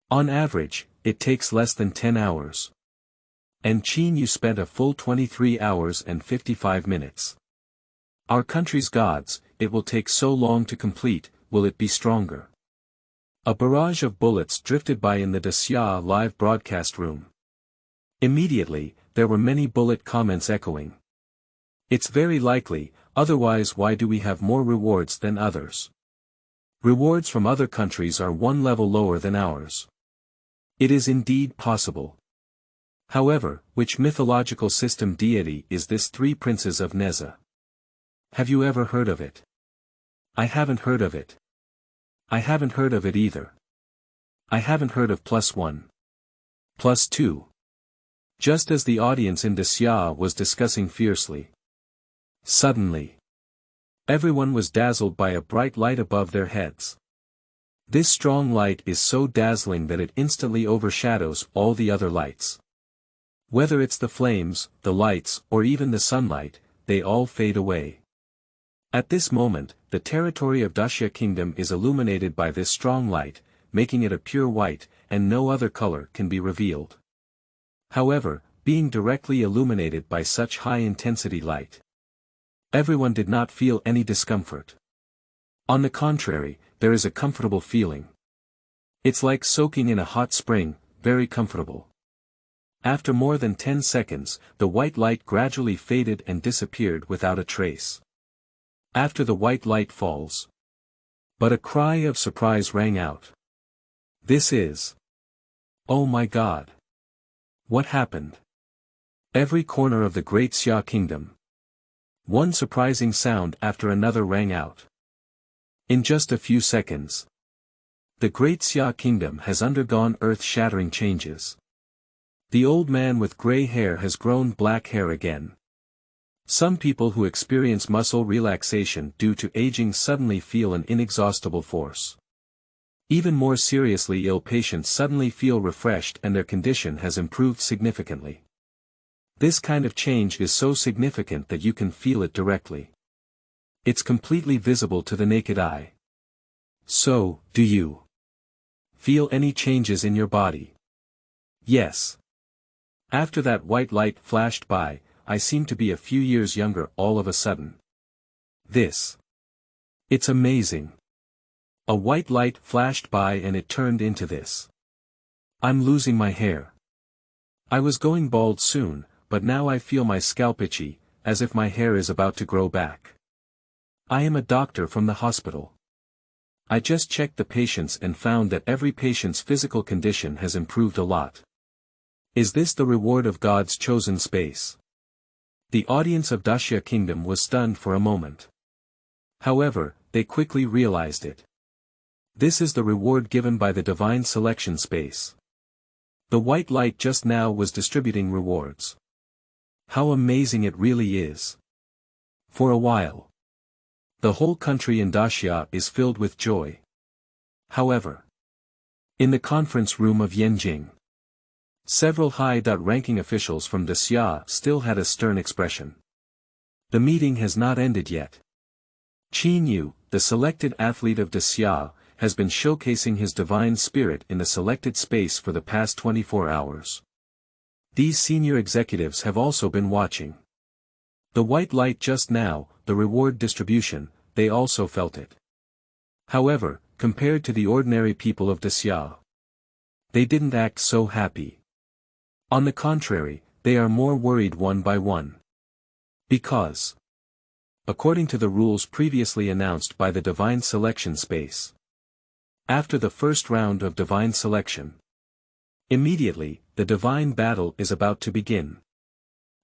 [SPEAKER 1] On average, it takes less than 10 hours. And Qin Yu spent a full 23 hours and 55 minutes. Our country's gods, it will take so long to complete, will it be stronger? A barrage of bullets drifted by in the Xia live broadcast room. Immediately, there were many bullet comments echoing. It's very likely, otherwise why do we have more rewards than others? Rewards from other countries are one level lower than ours. It is indeed possible. However, which mythological system deity is this three princes of Nezha? Have you ever heard of it? I haven't heard of it. I haven't heard of it either. I haven't heard of +1. +2. Just as the audience in Xia was discussing fiercely. Suddenly, everyone was dazzled by a bright light above their heads. This strong light is so dazzling that it instantly overshadows all the other lights. Whether it's the flames, the lights, or even the sunlight, they all fade away. At this moment, the territory of Daxia Kingdom is illuminated by this strong light, making it a pure white, and no other color can be revealed. However, being directly illuminated by such high-intensity light, everyone did not feel any discomfort. On the contrary, there is a comfortable feeling. It's like soaking in a hot spring, very comfortable. After more than 10 seconds, the white light gradually faded and disappeared without a trace. After the white light falls. But a cry of surprise rang out. This is... Oh my God! What happened? Every corner of the great Xia Kingdom. One surprising sound after another rang out. In just a few seconds, the great Xia Kingdom has undergone earth-shattering changes. The old man with gray hair has grown black hair again. Some people who experience muscle relaxation due to aging suddenly feel an inexhaustible force. Even more seriously ill patients suddenly feel refreshed and their condition has improved significantly. This kind of change is so significant that you can feel it directly. It's completely visible to the naked eye. So, do you feel any changes in your body? Yes. After that white light flashed by, I seem to be a few years younger all of a sudden. It's amazing. A white light flashed by and it turned into this. I'm losing my hair. I was going bald soon, but now I feel my scalp itchy, as if my hair is about to grow back. I am a doctor from the hospital. I just checked the patients and found that every patient's physical condition has improved a lot. Is this the reward of God's chosen space? The audience of Daxia Kingdom was stunned for a moment. However, they quickly realized it. This is the reward given by the divine selection space. The white light just now was distributing rewards. How amazing it really is. For a while, the whole country in Daxia is filled with joy. However, in the conference room of Yanjing, several high-ranking officials from Daxia still had a stern expression. The meeting has not ended yet. Qin Yu, the selected athlete of Daxia, has been showcasing his divine spirit in the selected space for the past 24 hours. These senior executives have also been watching. The white light just now, the reward distribution, they also felt it. However, compared to the ordinary people of Daxia, they didn't act so happy. On the contrary, they are more worried one by one. Because, according to the rules previously announced by the divine selection space, after the first round of divine selection, immediately, the divine battle is about to begin.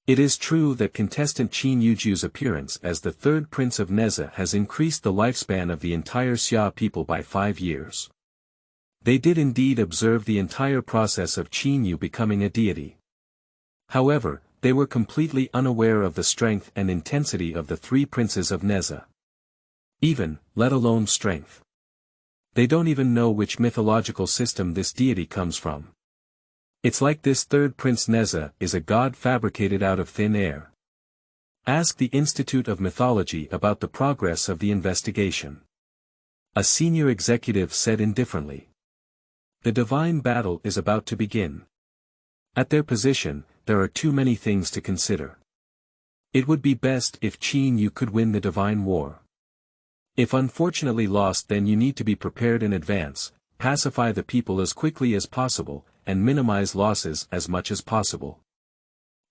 [SPEAKER 1] It is true that contestant Qin Yuju's appearance as the third prince of Nezha has increased the lifespan of the entire Xia people by 5 years. They did indeed observe the entire process of Qin Yu becoming a deity. However, they were completely unaware of the strength and intensity of the 3 princes of Nezha. Even, let alone strength. They don't even know which mythological system this deity comes from. It's like this third prince Nezha is a god fabricated out of thin air. Ask the Institute of Mythology about the progress of the investigation. A senior executive said indifferently. The divine battle is about to begin. At their position, there are too many things to consider. It would be best if Qin Yu could win the divine war. If unfortunately lost, then you need to be prepared in advance, pacify the people as quickly as possible, and minimize losses as much as possible.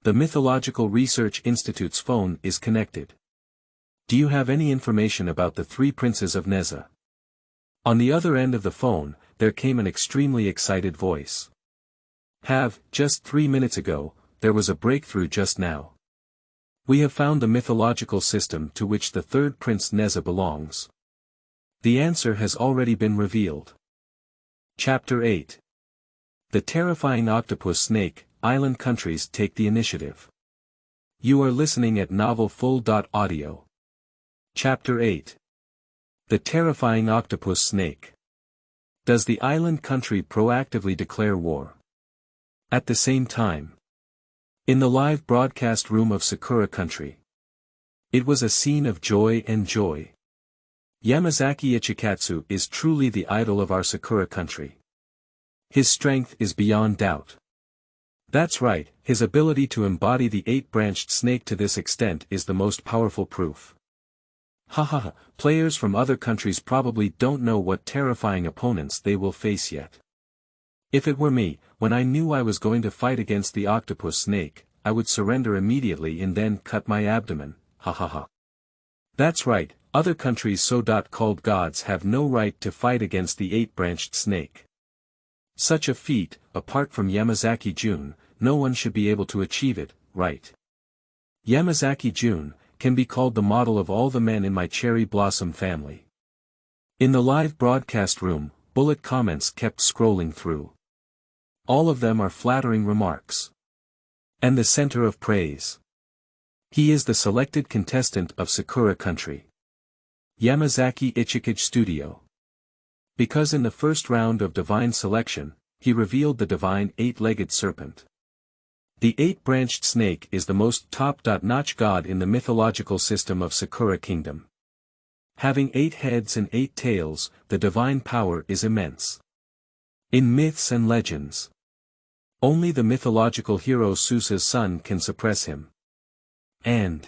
[SPEAKER 1] The Mythological Research Institute's phone is connected. Do you have any information about the 3 princes of Nezha? On the other end of the phone, there came an extremely excited voice. Just 3 minutes ago, there was a breakthrough just now. We have found the mythological system to which the third prince Nezha belongs. The answer has already been revealed. Chapter 8. The terrifying octopus snake, island countries take the initiative. You are listening at novelfull.audio. Chapter 8. The terrifying octopus snake. Does the island country proactively declare war? At the same time. In the live broadcast room of Sakura country. It was a scene of joy and joy. Yamazaki Ichikatsu is truly the idol of our Sakura country. His strength is beyond doubt. That's right, his ability to embody the 8-branched snake to this extent is the most powerful proof. Hahaha, players from other countries probably don't know what terrifying opponents they will face yet. If it were me, when I knew I was going to fight against the octopus snake, I would surrender immediately and then cut my abdomen, hahaha. That's right, other countries so-called gods have no right to fight against the 8-branched snake. Such a feat, apart from Yamazaki Jun, no one should be able to achieve it, right? Yamazaki Jun can be called the model of all the men in my cherry blossom family. In the live broadcast room, bullet comments kept scrolling through. All of them are flattering remarks. And the center of praise. He is the selected contestant of Sakura country. Yamazaki Ichikage Studio. Because in the first round of divine selection, he revealed the divine 8-legged serpent. The 8-branched snake is the most top-notch god in the mythological system of Sakura Kingdom. Having 8 heads and 8 tails, the divine power is immense. In myths and legends, only the mythological hero Susa's son can suppress him. And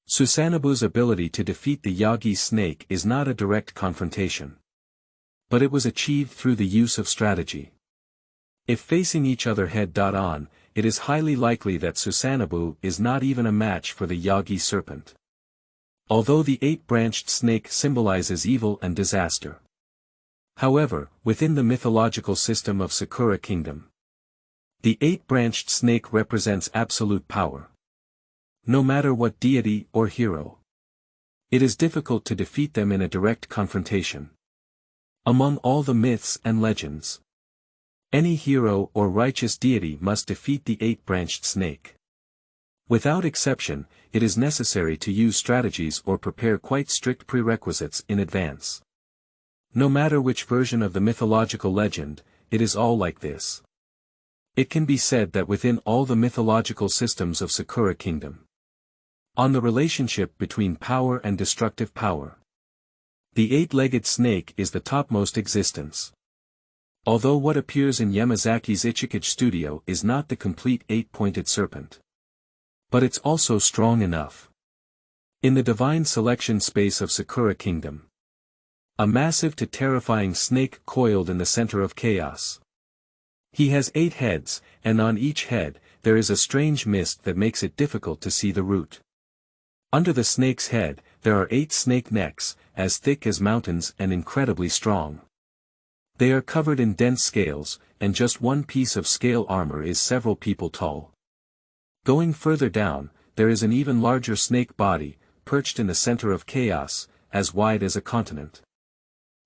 [SPEAKER 1] Susanobu's ability to defeat the Yagi snake is not a direct confrontation. But it was achieved through the use of strategy. If facing each other head-on, it is highly likely that Susanobu is not even a match for the Yagi serpent. Although the 8-branched snake symbolizes evil and disaster. However, within the mythological system of Sakura Kingdom, the 8-branched snake represents absolute power. No matter what deity or hero, it is difficult to defeat them in a direct confrontation. Among all the myths and legends, any hero or righteous deity must defeat the 8-branched snake. Without exception, it is necessary to use strategies or prepare quite strict prerequisites in advance. No matter which version of the mythological legend, it is all like this. It can be said that within all the mythological systems of Sakura Kingdom, on the relationship between power and destructive power, the 8-legged snake is the topmost existence. Although what appears in Yamazaki's Ichikage Studio is not the complete 8-pointed serpent. But it's also strong enough. In the divine selection space of Sakura Kingdom, a massive to terrifying snake coiled in the center of chaos. He has 8 heads, and on each head, there is a strange mist that makes it difficult to see the root. Under the snake's head, there are 8 snake necks, as thick as mountains and incredibly strong. They are covered in dense scales, and just one piece of scale armor is several people tall. Going further down, there is an even larger snake body, perched in the center of chaos, as wide as a continent.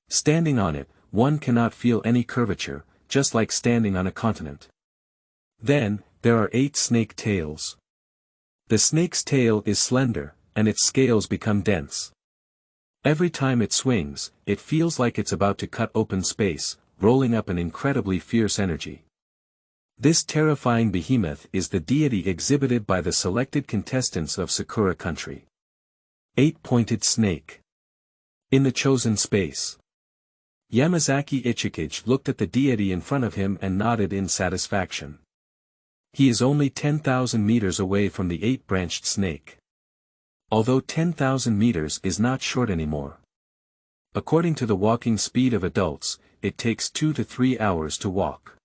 [SPEAKER 1] Standing on it, one cannot feel any curvature, just like standing on a continent. Then, there are 8 snake tails. The snake's tail is slender, and its scales become dense. Every time it swings, it feels like it's about to cut open space, rolling up an incredibly fierce energy. This terrifying behemoth is the deity exhibited by the selected contestants of Sakura Country. 8-pointed snake. In the chosen space. Yamazaki Ichikage looked at the deity in front of him and nodded in satisfaction. He is only 10,000 meters away from the 8-branched snake. Although 10,000 meters is not short anymore. According to the walking speed of adults, it takes 2 to 3 hours to walk.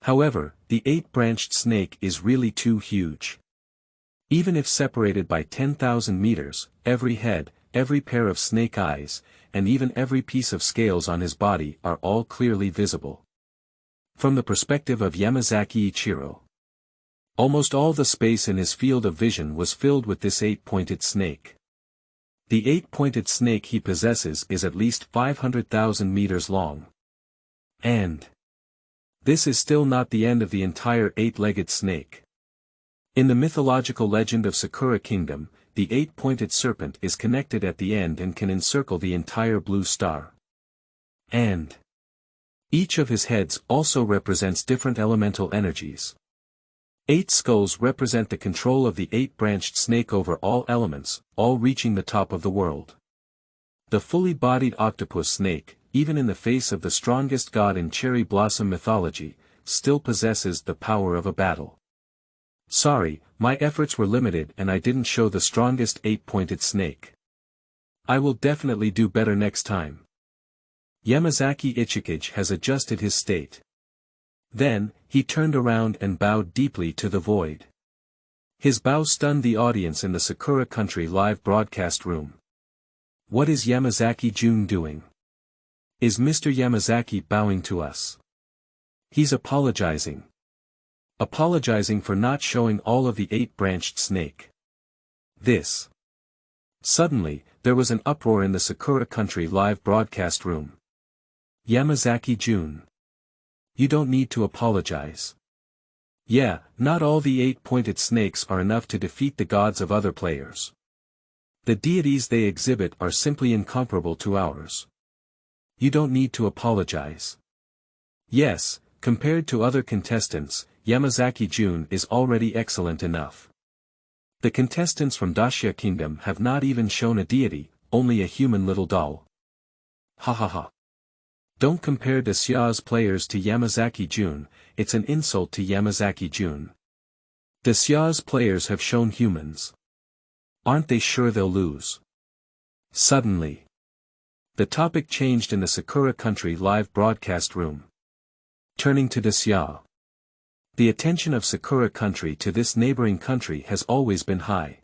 [SPEAKER 1] However, the 8-branched snake is really too huge. Even if separated by 10,000 meters, every head, every pair of snake eyes, and even every piece of scales on his body are all clearly visible. From the perspective of Yamazaki Ichiro, almost all the space in his field of vision was filled with this 8-pointed snake. The 8-pointed snake he possesses is at least 500,000 meters long. And this is still not the end of the entire 8-legged snake. In the mythological legend of Sakura Kingdom, the 8-pointed serpent is connected at the end and can encircle the entire blue star. And each of his heads also represents different elemental energies. 8 skulls represent the control of the 8-branched snake over all elements, all reaching the top of the world. The fully bodied octopus snake, even in the face of the strongest god in cherry blossom mythology, still possesses the power of a battle. Sorry, my efforts were limited and I didn't show the strongest 8-pointed snake. I will definitely do better next time. Yamazaki Ichikage has adjusted his state. Then, he turned around and bowed deeply to the void. His bow stunned the audience in the Sakura Country live broadcast room. What is Yamazaki-jun doing? Is Mr. Yamazaki bowing to us? He's apologizing. Apologizing for not showing all of the 8-branched snake. This. Suddenly, there was an uproar in the Sakura Country live broadcast room. Yamazaki-jun. You don't need to apologize. Yeah, not all the 8-pointed snakes are enough to defeat the gods of other players. The deities they exhibit are simply incomparable to ours. You don't need to apologize. Yes, compared to other contestants, Yamazaki-jun is already excellent enough. The contestants from Dacia Kingdom have not even shown a deity, only a human little doll. Ha ha ha. Don't compare Dasia's players to Yamazaki-jun, it's an insult to Yamazaki-jun. Dasia's players have shown humans. Aren't they sure they'll lose? Suddenly. The topic changed in the Sakura Country live broadcast room. Turning to Dacia. The attention of Sakura Country to this neighboring country has always been high.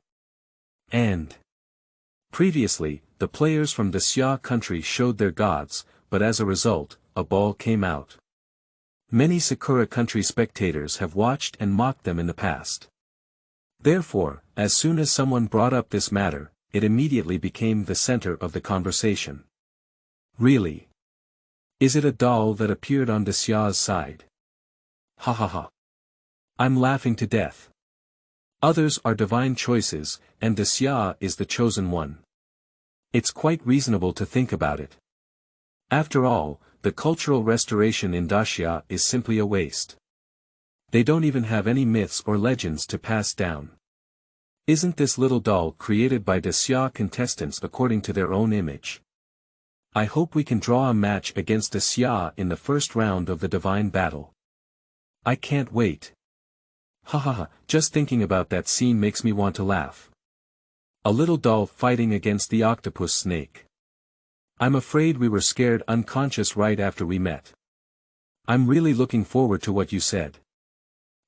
[SPEAKER 1] And previously, the players from Dacia Country showed their gods, but as a result, a ball came out. Many Sakura Country spectators have watched and mocked them in the past. Therefore, as soon as someone brought up this matter, it immediately became the center of the conversation. Really? Is it a doll that appeared on Dacia's side? Ha ha ha. I'm laughing to death. Others are divine choices, and Dacia is the chosen one. It's quite reasonable to think about it. After all, the cultural restoration in Dacia is simply a waste. They don't even have any myths or legends to pass down. Isn't this little doll created by Dacia contestants according to their own image? I hope we can draw a match against Dacia in the first round of the divine battle. I can't wait. Ha ha ha, just thinking about that scene makes me want to laugh. A little doll fighting against the octopus snake. I'm afraid we were scared unconscious right after we met. I'm really looking forward to what you said.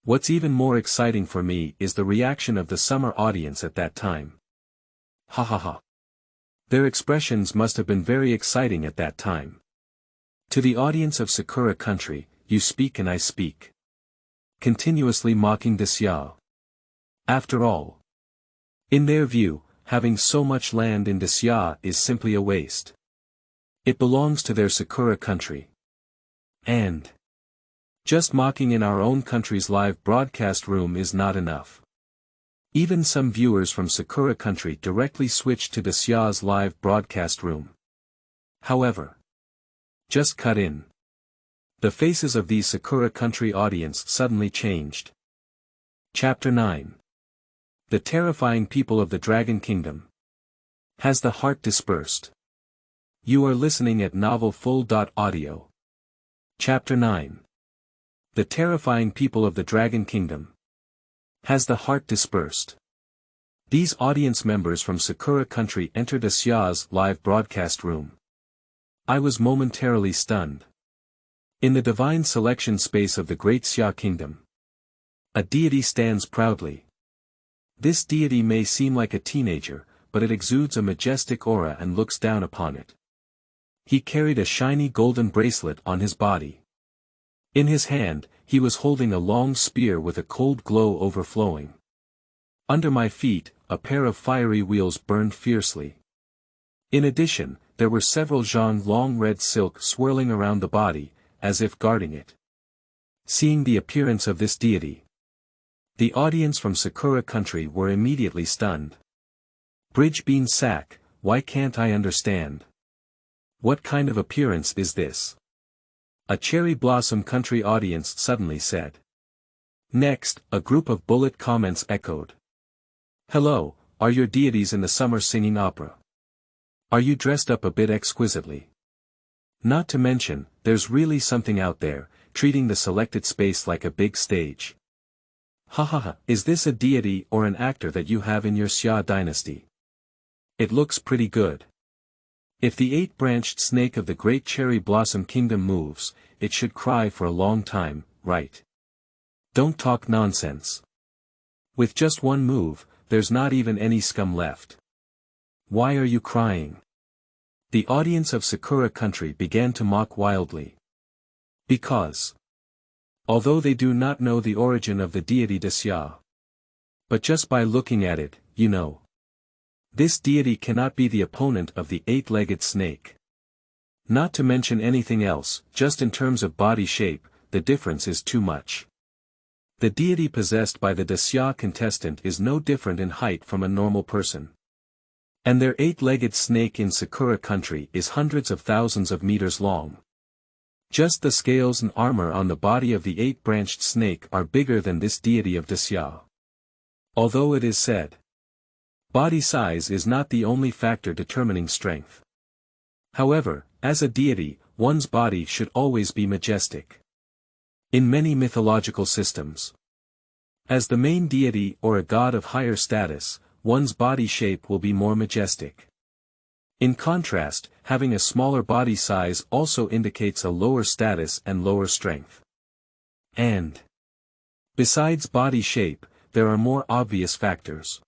[SPEAKER 1] What's even more exciting for me is the reaction of the summer audience at that time. Ha ha ha. Their expressions must have been very exciting at that time. To the audience of Sakura country, you speak and I speak. Continuously mocking Desya. After all. In their view, having so much land in Desya is simply a waste. It belongs to their Sakura country. And just mocking in our own country's live broadcast room is not enough. Even some viewers from Sakura country directly switched to Desya's live broadcast room. However, just cut in. The faces of these Sakura country audience suddenly changed. Chapter 9. The terrifying people of the Dragon Kingdom. Has the heart dispersed? You are listening at novelfull.audio. Chapter 9. The terrifying people of the Dragon Kingdom. Has the heart dispersed? These audience members from Sakura country entered Desya's live broadcast room. I was momentarily stunned. In the divine selection space of the Great Xia Kingdom, a deity stands proudly. This deity may seem like a teenager, but it exudes a majestic aura and looks down upon it. He carried a shiny golden bracelet on his body. In his hand, he was holding a long spear with a cold glow overflowing. Under my feet, a pair of fiery wheels burned fiercely. In addition, there were several zhang long red silk swirling around the body, as if guarding it. Seeing the appearance of this deity, the audience from Sakura country were immediately stunned. Bridge bean sack, why can't I understand? What kind of appearance is this? A cherry blossom country audience suddenly said. Next, a group of bullet comments echoed. Hello, are your deities in the summer singing opera? Are you dressed up a bit exquisitely? Not to mention, there's really something out there, treating the selected space like a big stage. Ha ha ha, is this a deity or an actor that you have in your Xia dynasty? It looks pretty good. If the eight-branched snake of the Great Cherry Blossom Kingdom moves, it should cry for a long time, right? Don't talk nonsense. With just one move, there's not even any scum left. Why are you crying? The audience of Sakura country began to mock wildly. Because, although they do not know the origin of the deity Desya, but just by looking at it, you know. This deity cannot be the opponent of the eight-legged snake. Not to mention anything else, just in terms of body shape, the difference is too much. The deity possessed by the Desya contestant is no different in height from a normal person. And their eight-legged snake in Sakura country is hundreds of thousands of meters long. Just the scales and armor on the body of the eight-branched snake are bigger than this deity of Desya. Although it is said, body size is not the only factor determining strength. However, as a deity, one's body should always be majestic. In many mythological systems, as the main deity or a god of higher status, one's body shape will be more majestic. In contrast, having a smaller body size also indicates a lower status and lower strength. And besides body shape, there are more obvious factors.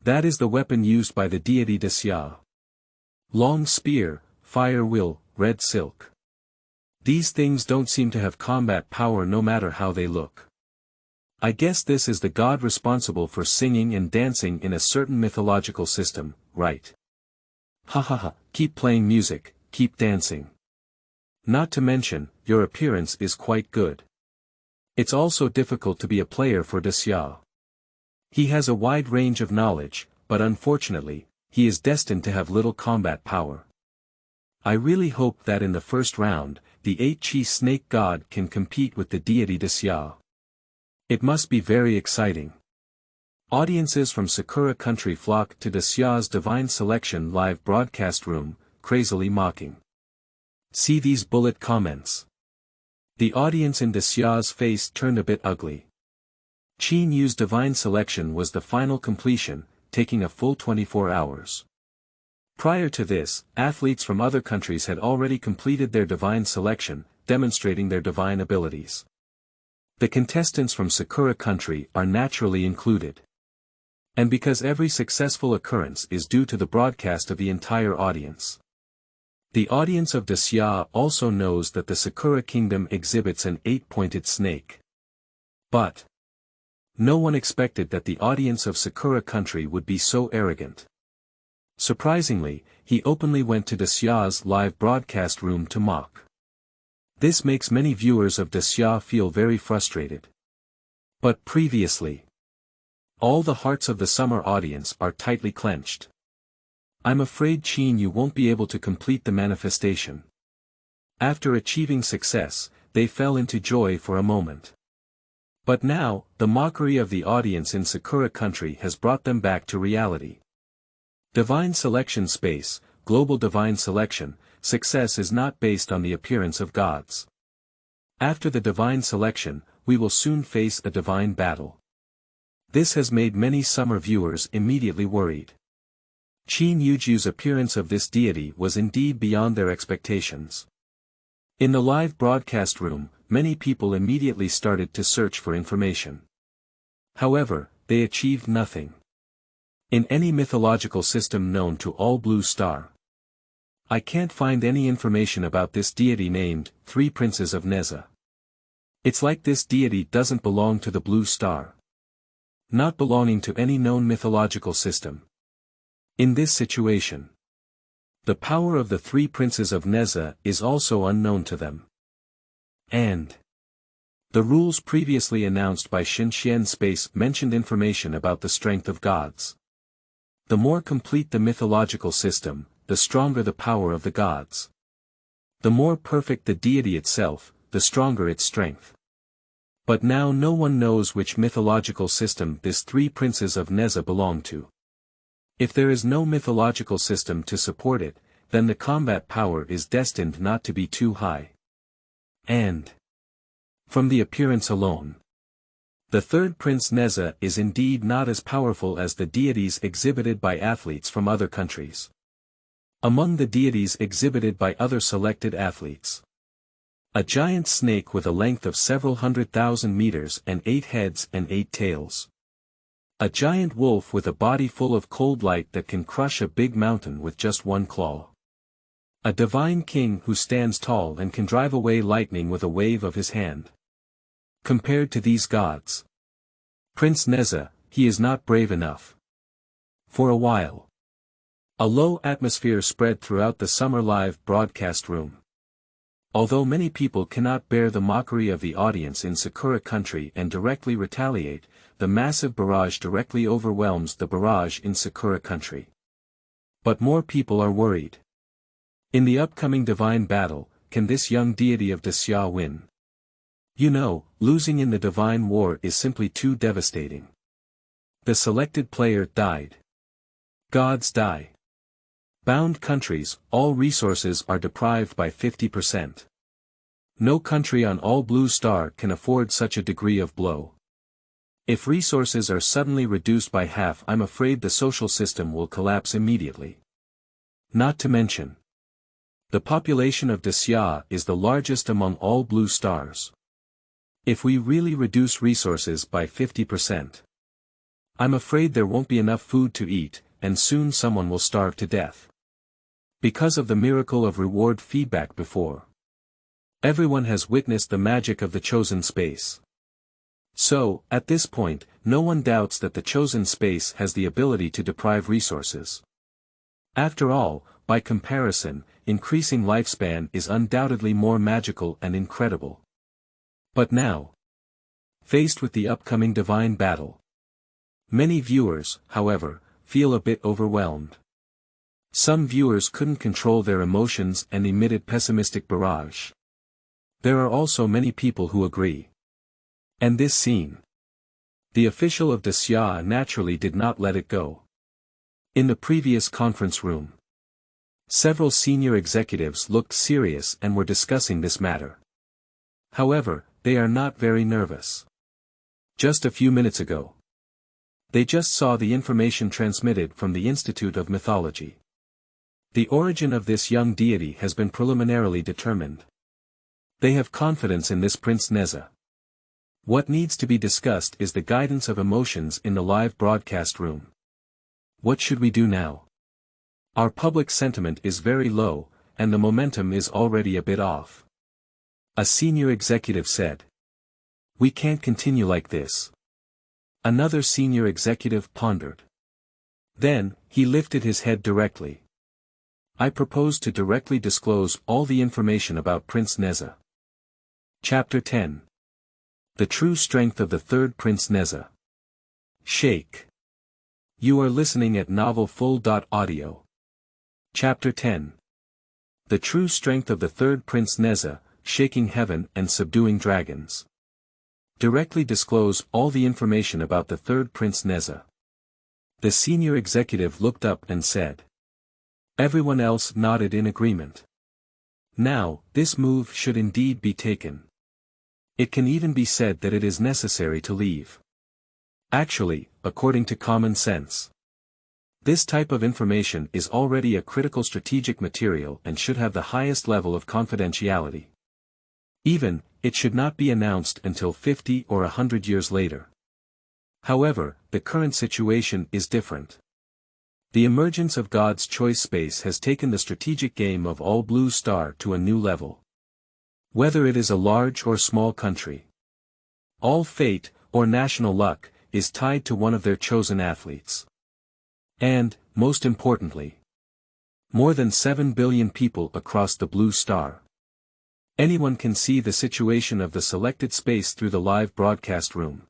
[SPEAKER 1] That is the weapon used by the deity Desya. Long spear, fire wheel, red silk. These things don't seem to have combat power no matter how they look. I guess this is the god responsible for singing and dancing in a certain mythological system, right? Ha ha ha, keep playing music, keep dancing. Not to mention, your appearance is quite good. It's also difficult to be a player for Desya. He has a wide range of knowledge, but unfortunately, he is destined to have little combat power. I really hope that in the first round, the 8-chi snake god can compete with the deity Desya. It must be very exciting. Audiences from Sakura country flock to Desya's Divine Selection live broadcast room, crazily mocking. See these bullet comments. The audience in Desya's face turned a bit ugly. Qin Yu's Divine Selection was the final completion, taking a full 24 hours. Prior to this, athletes from other countries had already completed their Divine Selection, demonstrating their divine abilities. The contestants from Sakura country are naturally included. And because every successful occurrence is due to the broadcast of the entire audience. The audience of Desya also knows that the Sakura kingdom exhibits an 8-pointed snake. But no one expected that the audience of Sakura country would be so arrogant. Surprisingly, he openly went to Desya's live broadcast room to mock. This makes many viewers of Desya feel very frustrated. But previously, all the hearts of the summer audience are tightly clenched. I'm afraid Qin you won't be able to complete the manifestation. After achieving success, they fell into joy for a moment. But now, the mockery of the audience in Sakura country has brought them back to reality. Divine selection space, global divine selection, success is not based on the appearance of gods. After the divine selection, we will soon face a divine battle. This has made many summer viewers immediately worried. Qin Yuju's appearance of this deity was indeed beyond their expectations. In the live broadcast room, many people immediately started to search for information. However, they achieved nothing. In any mythological system known to all Blue Star, I can't find any information about this deity named Three Princes of Nezha. It's like this deity doesn't belong to the Blue Star. Not belonging to any known mythological system. In this situation, the power of the Three Princes of Nezha is also unknown to them. And the rules previously announced by Xinxian Space mentioned information about the strength of gods. The more complete the mythological system, the stronger the power of the gods. The more perfect the deity itself, the stronger its strength. But now no one knows which mythological system this Three Princes of Nezha belong to. If there is no mythological system to support it, then the combat power is destined not to be too high. And from the appearance alone, the third Prince Nezha is indeed not as powerful as the deities exhibited by athletes from other countries. Among the deities exhibited by other selected athletes, a giant snake with a length of several 100,000 meters and 8 heads and 8 tails. A giant wolf with a body full of cold light that can crush a big mountain with just one claw. A divine king who stands tall and can drive away lightning with a wave of his hand. Compared to these gods, Prince Nezha, he is not brave enough. For a while, a low atmosphere spread throughout the summer live broadcast room. Although many people cannot bear the mockery of the audience in Sakura country and directly retaliate, the massive barrage directly overwhelms the barrage in Sakura country. But more people are worried. In the upcoming divine battle, can this young deity of Desya win? You know, losing in the divine war is simply too devastating. The selected player died. Gods die. Bound countries, all resources are deprived by 50%. No country on all Blue Star can afford such a degree of blow. If resources are suddenly reduced by half, I'm afraid the social system will collapse immediately. Not to mention, the population of Desya is the largest among all Blue Stars. If we really reduce resources by 50%, I'm afraid there won't be enough food to eat, and soon someone will starve to death. Because of the miracle of reward feedback before, everyone has witnessed the magic of the chosen space. So, at this point, no one doubts that the chosen space has the ability to deprive resources. After all, by comparison, increasing lifespan is undoubtedly more magical and incredible. But now, faced with the upcoming divine battle, many viewers, however, feel a bit overwhelmed. Some viewers couldn't control their emotions and emitted pessimistic barrage. There are also many people who agree. And this scene, the official of Desya naturally did not let it go. In the previous conference room, several senior executives looked serious and were discussing this matter. However, they are not very nervous. Just a few minutes ago, they just saw the information transmitted from the Institute of Mythology. The origin of this young deity has been preliminarily determined. They have confidence in this Prince Nezha. What needs to be discussed is the guidance of emotions in the live broadcast room. What should we do now? Our public sentiment is very low, and the momentum is already a bit off. A senior executive said. We can't continue like this. Another senior executive pondered. Then, he lifted his head directly. I propose to directly disclose all the information about Prince Nezha. Chapter 10. The True Strength of the Third Prince Nezha. Shake. You are listening at novelfull.audio. Chapter 10. The True Strength of the Third Prince Nezha, Shaking Heaven and Subduing Dragons. Directly disclose all the information about the Third Prince Nezha. The senior executive looked up and said. Everyone else nodded in agreement. Now, this move should indeed be taken. It can even be said that it is necessary to leave. Actually, according to common sense. This type of information is already a critical strategic material and should have the highest level of confidentiality. Even, it should not be announced until 50 or 100 years later. However, the current situation is different. The emergence of God's choice space has taken the strategic game of all Blue Star to a new level. Whether it is a large or small country. All fate, or national luck, is tied to one of their chosen athletes. And, most importantly, more than 7 billion people across the Blue Star. Anyone can see the situation of the selected space through the live broadcast room.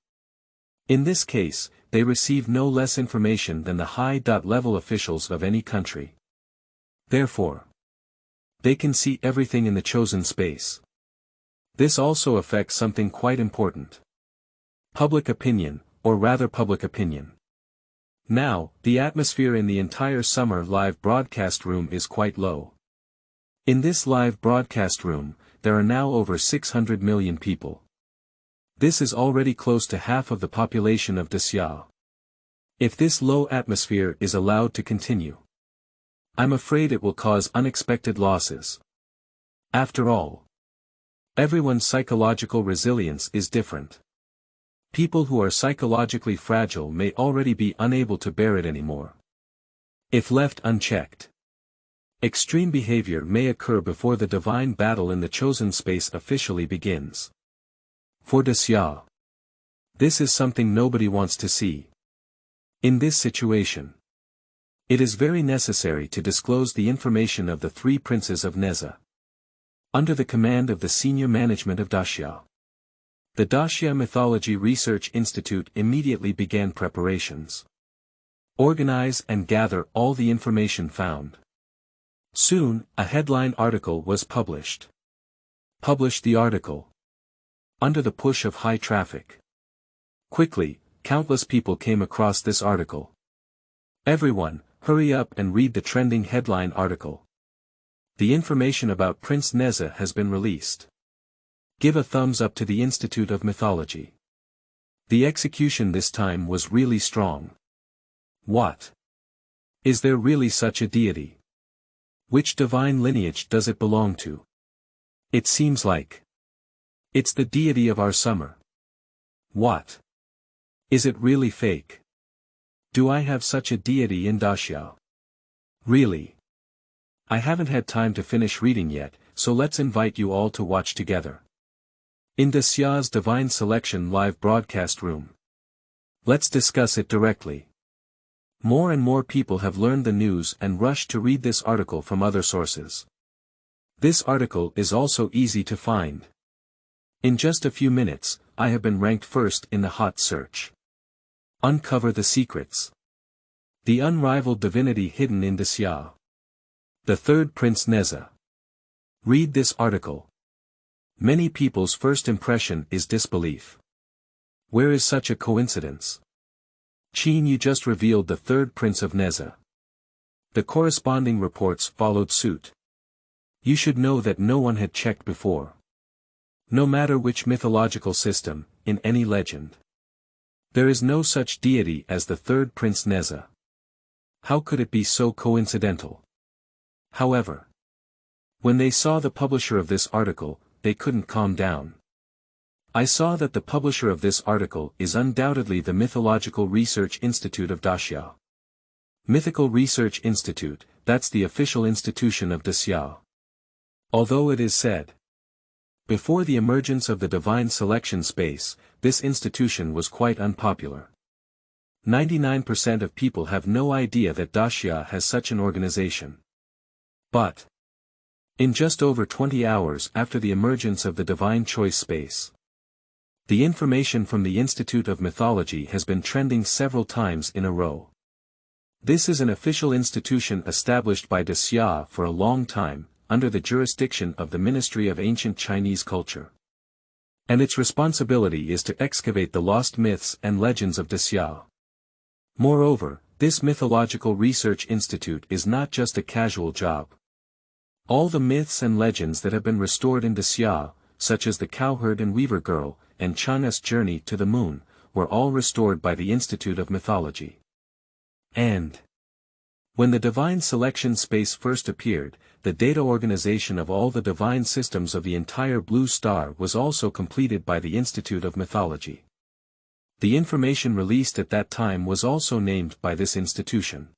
[SPEAKER 1] In this case, they receive no less information than the high-level officials of any country. Therefore, they can see everything in the chosen space. This also affects something quite important. Public opinion, or rather public opinion. Now, the atmosphere in the entire summer live broadcast room is quite low. In this live broadcast room, there are now over 600 million people. This is already close to half of the population of Nezha. If this low atmosphere is allowed to continue, I'm afraid it will cause unexpected losses. After all, everyone's psychological resilience is different. People who are psychologically fragile may already be unable to bear it anymore. If left unchecked, extreme behavior may occur before the divine battle in the chosen space officially begins. For Nezha, this is something nobody wants to see. In this situation, it is very necessary to disclose the information of the three princes of Nezha. Under the command of the senior management of Nezha, the Nezha Mythology Research Institute immediately began preparations. Organize and gather all the information found. Soon, a headline article was published. Publish the article. Under the push of high traffic. Quickly, countless people came across this article. Everyone, hurry up and read the trending headline article. The information about Prince Nezha has been released. Give a thumbs up to the Institute of Mythology. The execution this time was really strong. What? Is there really such a deity? Which divine lineage does it belong to? It seems like it's the deity of our summer. What? Is it really fake? Do I have such a deity in Nezha? Really? I haven't had time to finish reading yet, so let's invite you all to watch together. In Nezha's Divine Selection live broadcast room. Let's discuss it directly. More and more people have learned the news and rushed to read this article from other sources. This article is also easy to find. In just a few minutes, I have been ranked first in the hot search. Uncover the secrets. The unrivaled divinity hidden in Nezha. The third Prince Nezha. Read this article. Many people's first impression is disbelief. Where is such a coincidence? Qin, you just revealed the third Prince of Nezha. The corresponding reports followed suit. You should know that no one had checked before. No matter which mythological system, in any legend, there is no such deity as the third Prince Nezha. How could it be so coincidental? However, when they saw the publisher of this article, they couldn't calm down. I saw that the publisher of this article is undoubtedly the Mythological Research Institute of Daxia. Mythical Research Institute, that's the official institution of Daxia. Although it is said, before the emergence of the divine selection space, this institution was quite unpopular. 99% of people have no idea that Daxia has such an organization. But in just over 20 hours after the emergence of the divine choice space, the information from the Institute of Mythology has been trending several times in a row. This is an official institution established by Daxia for a long time, under the jurisdiction of the Ministry of Ancient Chinese Culture. And its responsibility is to excavate the lost myths and legends of Daxia. Moreover, this Mythological Research Institute is not just a casual job. All the myths and legends that have been restored in Daxia, such as the cowherd and weaver girl, and Chang'e's journey to the moon, were all restored by the Institute of Mythology. And when the divine selection space first appeared, the data organization of all the divine systems of the entire blue star was also completed by the Institute of Mythology. The information released at that time was also named by this institution.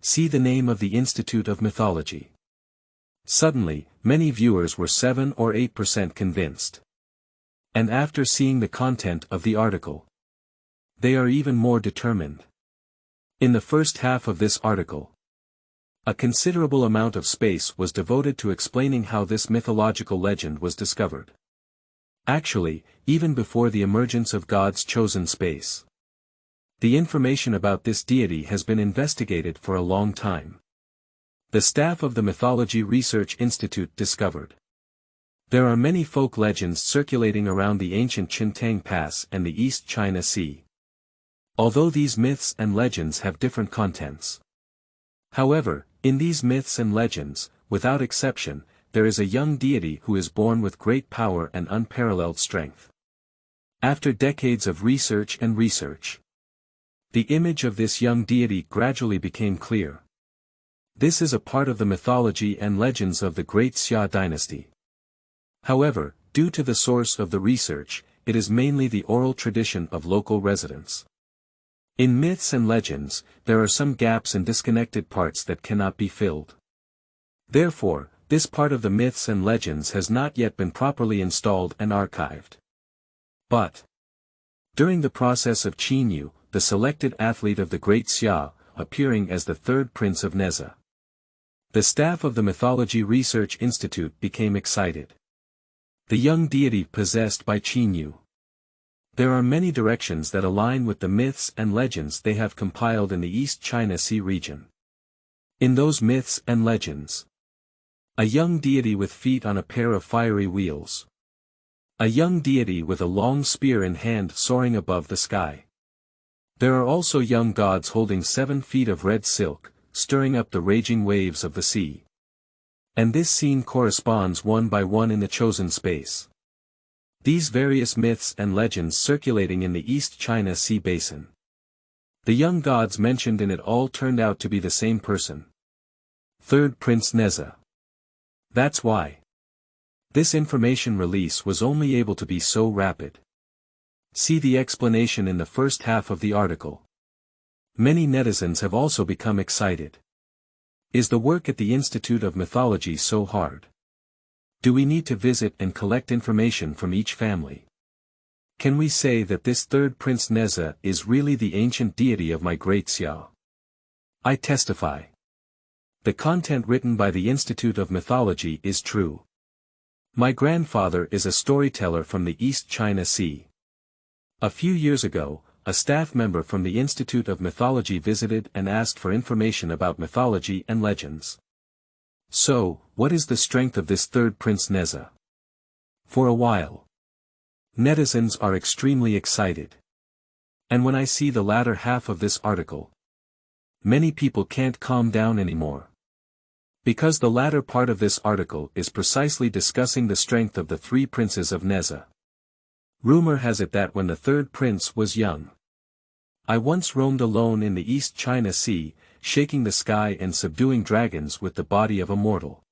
[SPEAKER 1] See the name of the Institute of Mythology. Suddenly, many viewers were 7 or 8% convinced. And after seeing the content of the article, they are even more determined. In the first half of this article, a considerable amount of space was devoted to explaining how this mythological legend was discovered. Actually, even before the emergence of God's chosen space, the information about this deity has been investigated for a long time. The staff of the Mythology Research Institute discovered there are many folk legends circulating around the ancient Qintang Pass and the East China Sea. Although these myths and legends have different contents. However, in these myths and legends, without exception, there is a young deity who is born with great power and unparalleled strength. After decades of research, the image of this young deity gradually became clear. This is a part of the mythology and legends of the Great Xia dynasty. However, due to the source of the research, it is mainly the oral tradition of local residents. In myths and legends, there are some gaps and disconnected parts that cannot be filled. Therefore, this part of the myths and legends has not yet been properly installed and archived. But during the process of Qinyu, the selected athlete of the Great Xia, appearing as the third prince of Nezha, the staff of the Mythology Research Institute became excited. The young deity possessed by Qinyu. There are many directions that align with the myths and legends they have compiled in the East China Sea region. In those myths and legends, a young deity with feet on a pair of fiery wheels. A young deity with a long spear in hand soaring above the sky. There are also young gods holding 7 feet of red silk, stirring up the raging waves of the sea. And this scene corresponds one by one in the chosen space. These various myths and legends circulating in the East China Sea basin. The young gods mentioned in it all turned out to be the same person. Third Prince Nezha. That's why this information release was only able to be so rapid. See the explanation in the first half of the article. Many netizens have also become excited. Is the work at the Institute of Mythology so hard? Do we need to visit and collect information from each family? Can we say that this third Prince Nezha is really the ancient deity of my Great Xia? I testify. The content written by the Institute of Mythology is true. My grandfather is a storyteller from the East China Sea. A few years ago, a staff member from the Institute of Mythology visited and asked for information about mythology and legends. So, what is the strength of this third Prince Nezha? For a while, netizens are extremely excited. And when I see the latter half of this article, many people can't calm down anymore. Because the latter part of this article is precisely discussing the strength of the 3 princes of Nezha. Rumor has it that when the third prince was young, I once roamed alone in the East China Sea, shaking the sky and subduing dragons with the body of a mortal.